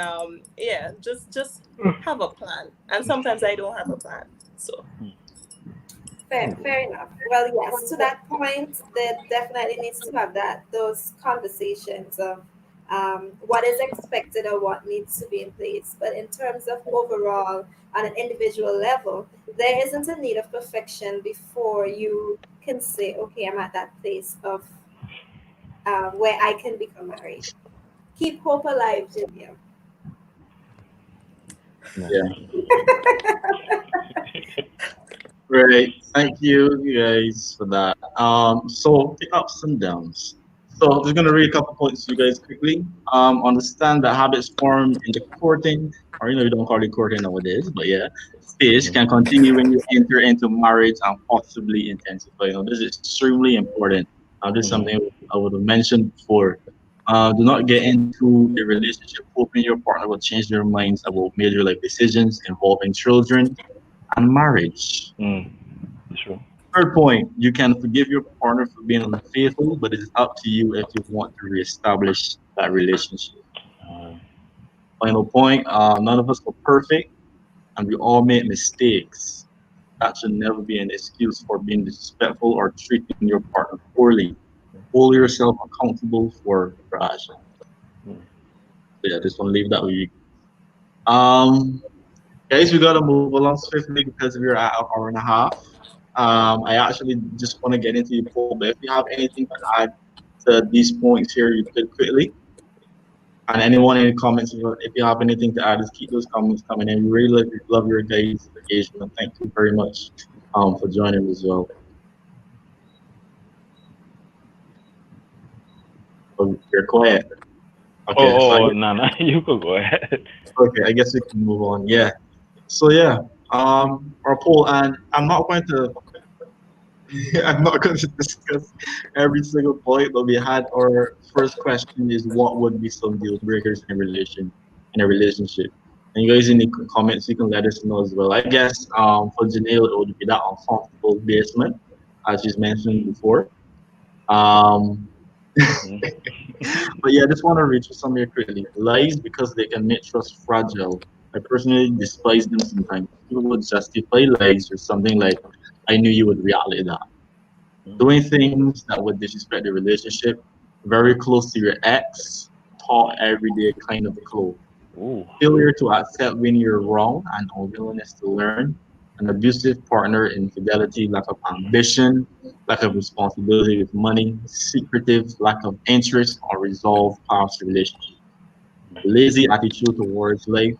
yeah, just have a plan. And sometimes I don't have a plan. So Fair enough. Well, yes, to that point, there definitely needs to have those conversations of what is expected or what needs to be in place. But in terms of overall, on an individual level, there isn't a need of perfection before you can say, okay, I'm at that place of where I can become married. Keep hope alive, Junior. Yeah. Right. Thank you, guys, for that. So the ups and downs. So I'm just gonna read a couple points to you guys quickly. Understand that habits formed in the courting, or you don't call it courting nowadays, but yeah, stage can continue when you enter into marriage and possibly intensify. This is extremely important. This is something I would have mentioned before. Do not get into a relationship hoping your partner will change their minds about major life decisions involving children and marriage. True. Third point, you can forgive your partner for being unfaithful, but it's up to you if you want to reestablish that relationship. Final point, none of us are perfect and we all make mistakes. That should never be an excuse for being disrespectful or treating your partner poorly. Hold yourself accountable for your actions. So yeah, just want to leave that with you. Um, guys, we gotta move along swiftly because we're at an hour and a half. I actually just want to get into your poll, but if you have anything to add to these points here, you could quickly. And anyone in the comments, if you have anything to add, just keep those comments coming in. We really love your guys' engagement. Thank you very much for joining as well. Oh, you're quiet. Okay, no, you could go ahead. Okay, I guess we can move on. Yeah. So yeah, our poll, and I'm not going to I'm not going to discuss every single point, but we had our first question is what would be some deal breakers in a relationship. And you guys in the comments you can let us know as well. I guess for Janelle it would be that uncomfortable basement, as she's mentioned before. Um but yeah, I just want to read through some here quickly. Lies because they can make trust fragile. I personally despise them sometimes. People would justify lies or something like, I knew you would react like that. Doing things that would disrespect the relationship, very close to your ex, taught everyday kind of close. Ooh. Failure to accept when you're wrong and unwillingness to learn, an abusive partner, infidelity, lack of ambition, lack of responsibility with money, secretive, lack of interest or resolve past relationship, lazy attitude towards life,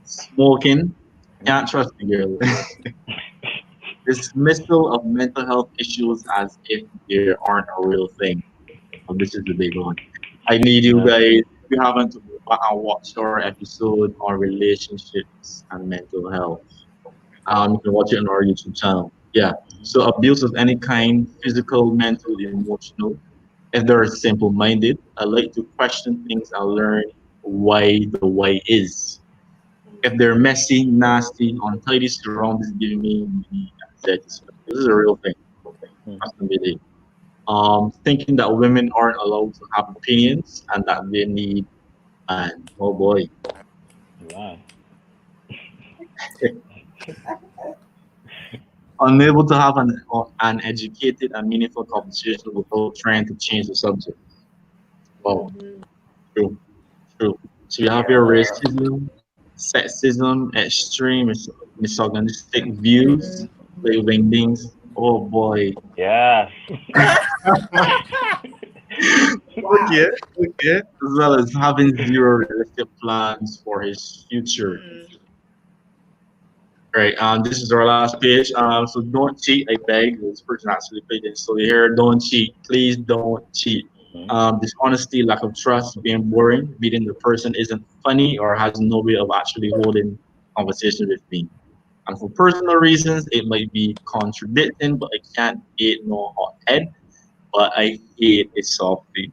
smoking, can't trust a girl, dismissal of mental health issues as if they aren't a real thing. This is the big one. I need you Yeah. guys, if you haven't, to go back and watch our episode on relationships and mental health. You can watch it on our YouTube channel. Yeah. So abuse of any kind, physical, mental, emotional. If they're simple minded, I like to question things and learn why the why is. If they're messy, nasty, untidy surroundings, giving me anxiety. This is a real thing. Mm. That's gonna be it. Thinking that women aren't allowed to have opinions and that they need, and oh boy, Wow. unable to have an educated and meaningful conversation without trying to change the subject. Wow, true, true. So you have your racism, sexism, extreme misogynistic views, leaving things. Oh boy. Yes. Wow. Okay, okay. As well as having zero realistic plans for his future. Right. This is our last page. So don't cheat. I beg. This person actually played it. So here, don't cheat. Please don't cheat. Mhm. Dishonesty, lack of trust, being boring, meaning the person isn't funny or has no way of actually holding conversation with me. And for personal reasons, it might be contradicting, but I can't hate no hot head. But I hate it softly.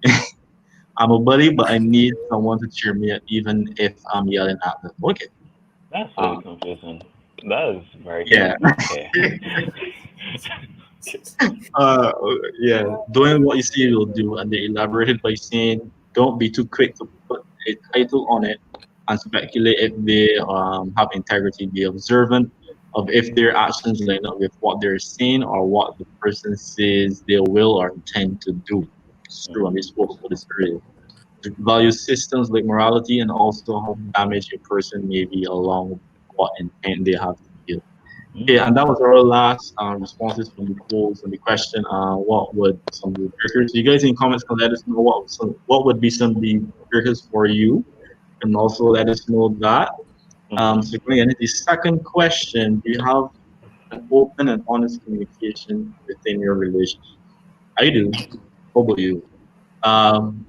I'm a buddy, but I need someone to cheer me up, even if I'm yelling at them. Okay. That's really Um, confusing. That is very yeah. confusing. Okay. Uh, yeah, doing what you say you'll do, and they elaborated by saying, "Don't be too quick to put a title on it and speculate if they have integrity. Be observant of if their actions line up with what they're saying or what the person says they will or intend to do." It's true, and we spoke about this earlier. To value systems like morality and also how damaged a person may be along with what intent they have to feel. Okay, and that was our last responses from the polls and the question, what would some deal breakers? You guys in comments can let us know what would be some deal breakers for you, and also let us know that. Mhm. So going into the second question, do you have an open and honest communication within your relationship? I do. How about you?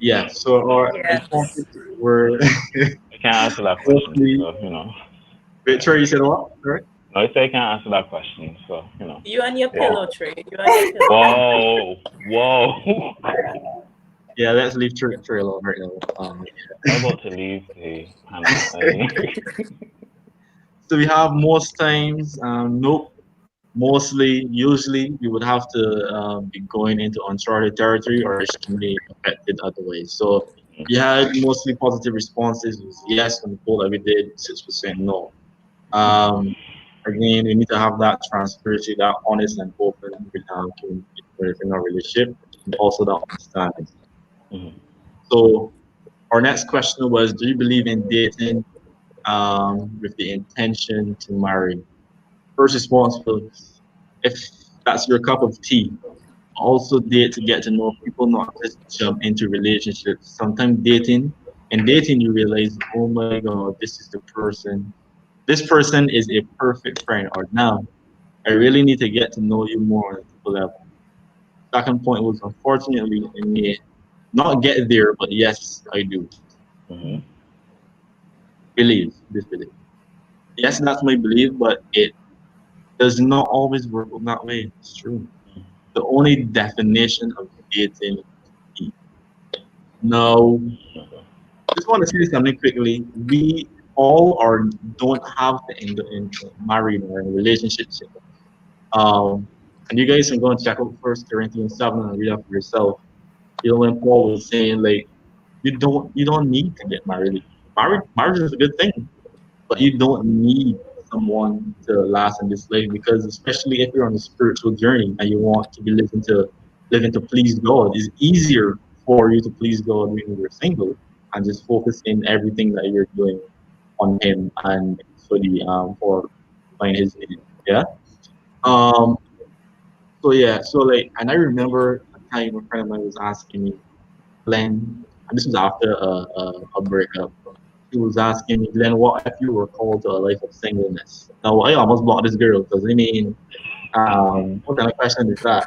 Yeah. So our Yes. responses were I can't answer that question, mostly. so you know. Victoria, you said what? Sorry. No, I say I can't answer that question, so you know. You and your Yeah. pillow tray. You and your pillow. Whoa, whoa. Yeah, let's leave Trey alone right now. I'm about to leave the panel. So we have most times, nope. Mostly, usually, you would have to be going into uncharted territory or extremely affected otherwise. So we had mostly positive responses. It was yes on the poll that we did, 6% no. Um, Again, we need to have that transparency, that honest and open communication within our relationship, and also that understanding. Mhm. So our next question was, do you believe in dating with the intention to marry? First response was, if that's your cup of tea. Also date to get to know people, not just jump into relationships. Sometimes dating you realize, oh my god, this is the person. This person is a perfect friend. Or now, I really need to get to know you more on a deeper level. Second point was unfortunately I may not get there, but yes, I do. Mm-hmm. Believe, disbelieve. Yes, that's my belief, but it does not always work that way. It's true. The only definition of dating is no. Just want to say something quickly. We all are don't have to end in married or in relationships. And you guys can go and check out First Corinthians 7 and read up for yourself. You know when Paul was saying like you don't need to get married. Marriage is a good thing, but you don't need someone to last in this life because especially if you're on a spiritual journey and you want to be living to please God, it's easier for you to please God when you're single and just focus in everything that you're doing on Him and for playing His name. Yeah. Um. So yeah. So like, and I remember a time a friend of mine was asking me, Glenn, and this was after a breakup. He was asking me, Glenn, what if you were called to a life of singleness? Now, I almost blocked this girl because I mean, what kind of question is that?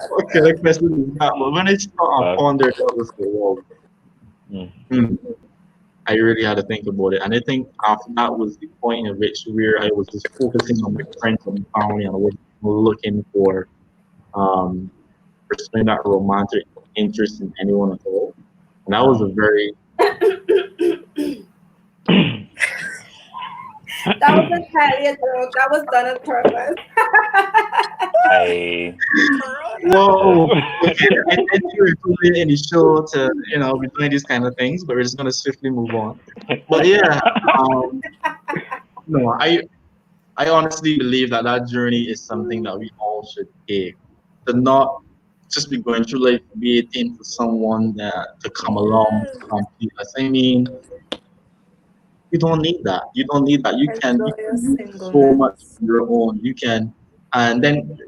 What kind of question is that? But when I started pondering, that was the wall. I really had to think about it, and I think after that was the point in which where I was just focusing on my friends and family, and I wasn't looking for um pursuing that romantic interest in anyone at all. And that was a very That was entirely a joke. That was done on purpose. whoa. Okay, I think you're included in the show to be doing these kind of things, but we're just gonna swiftly move on. But yeah, um, no, I honestly believe that that journey is something that we all should take. To not just be going through life waiting for someone that to come along to complete us. I mean, you don't need that. You don't need that. You Enjoy your can do so much singleness. on your own. And then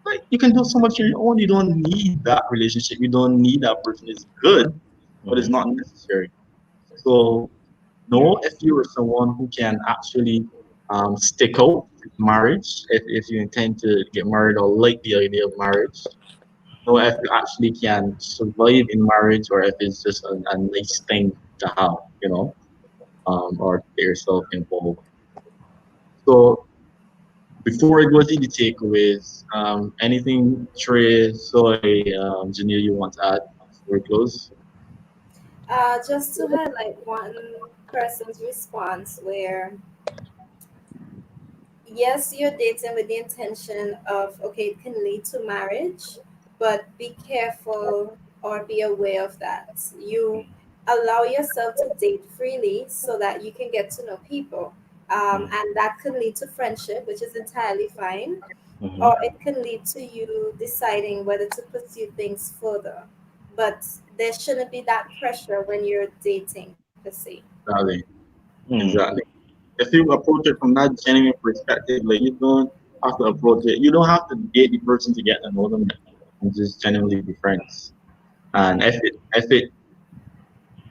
like you can do so much on your own. You don't need that relationship. You don't need that person. It's good, but it's not necessary. So no, if you are someone who can actually stick out with marriage, if you intend to get married or like the idea of marriage, know if you actually can survive in marriage or if it's just a nice thing to have, or get yourself involved. So before I go to the takeaways, anything Trey, Soy, Janelle, you want to add before we close? Just to highlight one person's response where yes, you're dating with the intention of, okay, it can lead to marriage, but be careful or be aware of that. You allow yourself to date freely so that you can get to know people. And that can lead to friendship, which is entirely fine, or it can lead to you deciding whether to pursue things further. But there shouldn't be that pressure when you're dating per se. Exactly. Exactly. If you approach it from that genuine perspective, like you don't have to approach it. You don't have to date the person to get to know them and just genuinely be friends. And if it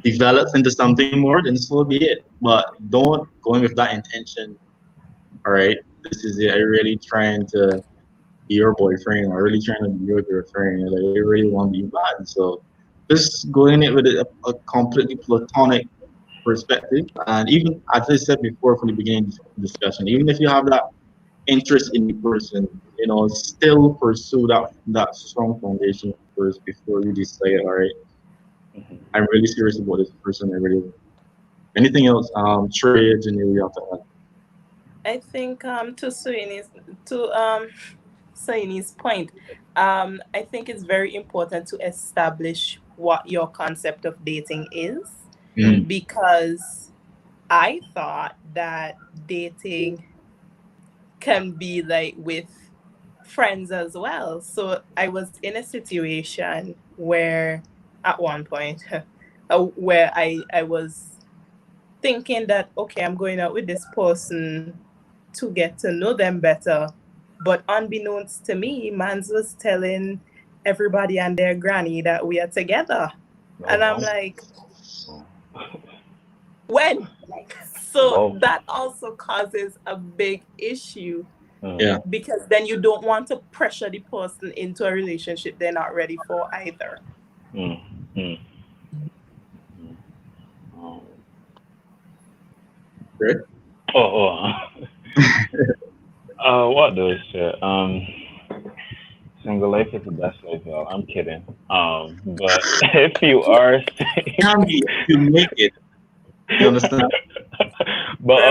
develops into something more, then so be it. But don't go in with that intention. All right, this is it. I really trying to be your boyfriend. Or really trying to be your girlfriend. Like I really want to be bad. So just go in it with a completely platonic perspective. And even as I said before from the beginning of the discussion, even if you have that interest in the person, still pursue that strong foundation first before you decide, all right, I'm really serious about this person. I really anything else, Trey, Janelle, you have to add. I think to Soini's point, I think it's very important to establish what your concept of dating is, because I thought that dating can be like with friends as well. So I was in a situation where at one point where I was thinking that okay, I'm going out with this person to get to know them better. But unbeknownst to me, Mans was telling everybody and their granny that we are together. And I'm like, when? So that also causes a big issue. Yeah. Because then you don't want to pressure the person into a relationship they're not ready for either. Great. What does shit? Single life is the best life, y'all. I'm kidding. But if you are, can be if you make it. You understand? But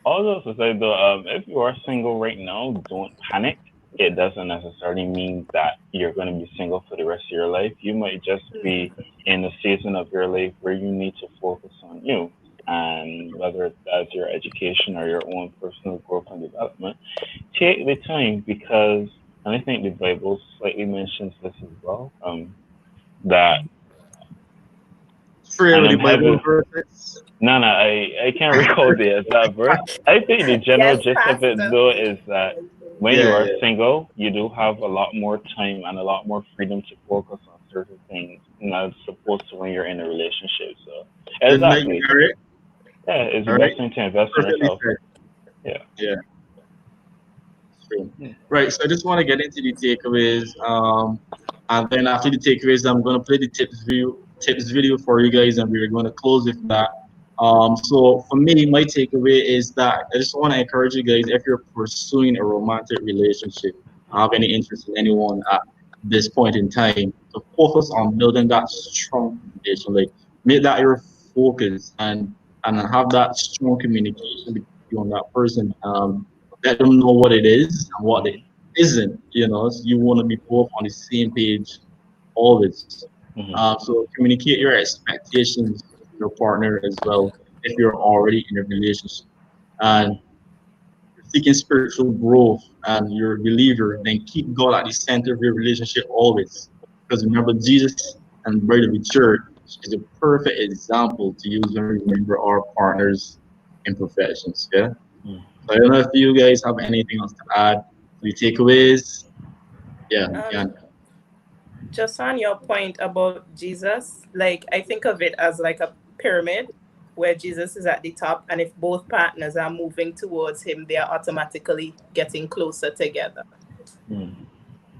all those to say though, if you are single right now, don't panic. It doesn't necessarily mean that you're going to be single for the rest of your life. You might just be in a season of your life where you need to focus on you. And whether that's your education or your own personal growth and development, take the time, because, and I think the Bible slightly mentions this as well, that the Bible verses. No, I can't recall the exact verse. I think the general gist of it though is that when you are single, you do have a lot more time and a lot more freedom to focus on certain things, as opposed to when you're in a relationship. So exactly. Yeah, it's the best thing to invest in yourself. Yeah. True. Right. So I just want to get into the takeaways. And then after the takeaways, I'm going to play the tips video for you guys, and we're going to close with that. So for me, my takeaway is that I just want to encourage you guys, if you're pursuing a romantic relationship, have any interest in anyone at this point in time, to focus on building that strong foundation. Like, make that your focus, and have that strong communication with you on that person. Let them know what it is and what it isn't. So you want to be both on the same page always. So communicate your expectations with your partner as well, if you're already in a relationship. And you're seeking spiritual growth and you're a believer, then keep God at the center of your relationship always. Because remember, Jesus and bride of the church is a perfect example to use when we remember our partners' imperfections. Yeah. So I don't know if you guys have anything else to add. The takeaways. Yeah. Just on your point about Jesus, like, I think of it as like a pyramid where Jesus is at the top, and if both partners are moving towards him, they are automatically getting closer together.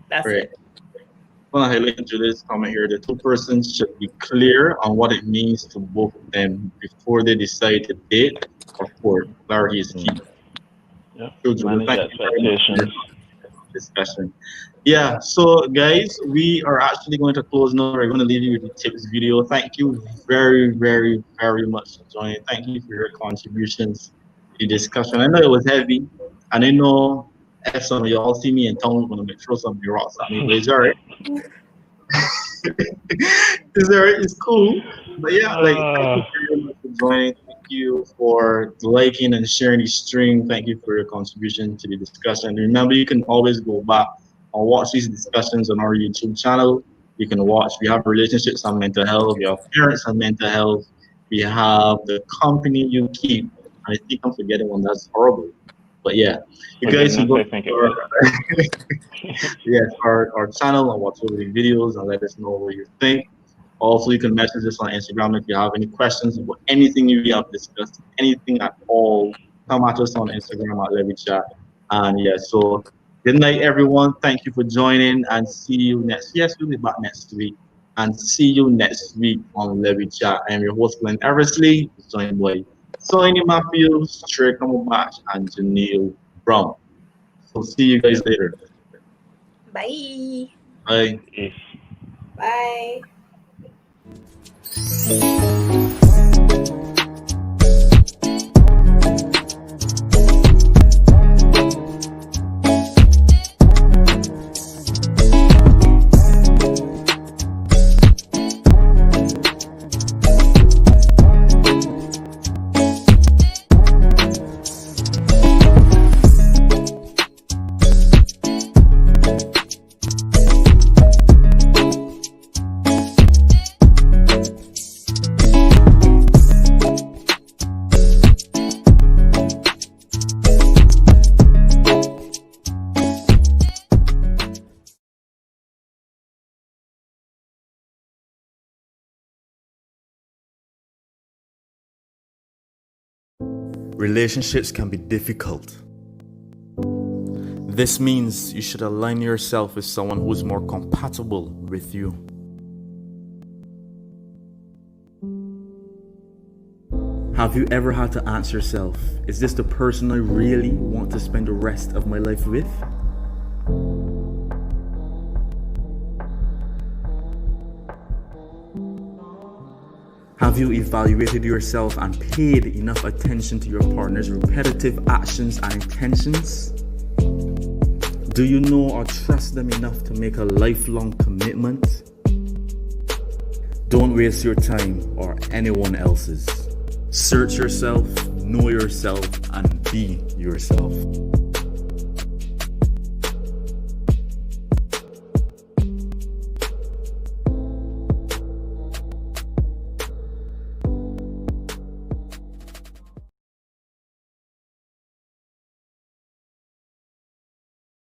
That's it. Well, I highlight into this comment here. The two persons should be clear on what it means to both of them before they decide to date or court. Clarity is key. Manage expectations. Discussion. Yeah, so guys, we are actually going to close now. We're going to leave you with the tips video. Thank you very, very, very much for joining. Thank you for your contributions to the discussion. I know it was heavy, and I know if some of y'all see me in town, I'm going to throw some rocks at me, but it's all right. It's cool. But yeah, thank you very much for joining. Thank you for liking and sharing the stream. Thank you for your contribution to the discussion. Remember, you can always go back and watch these discussions on our YouTube channel. You can watch. We have relationships and mental health. We have parents and mental health. We have the company you keep. I think I'm forgetting one. That's horrible. But yeah, you guys can go our channel and watch over the videos and let us know what you think. Also, you can message us on Instagram if you have any questions about anything we have discussed, anything at all. Come at us on Instagram at Lewwe Chat. And yeah, so good night, everyone. Thank you for joining, and see you next. Yes, we'll be back next week. And see you next week on Lewwe Chat. I am your host, Glenn Eversley, joined by Sonia Matthews, Trey Camelbatch, and Janelle Brown. So see you guys later. Bye. Bye. Bye. Relationships can be difficult. This means you should align yourself with someone who is more compatible with you. Have you ever had to ask yourself, is this the person I really want to spend the rest of my life with? Have you evaluated yourself and paid enough attention to your partner's repetitive actions and intentions? Do you know or trust them enough to make a lifelong commitment? Don't waste your time or anyone else's. Search yourself, know yourself, and be yourself.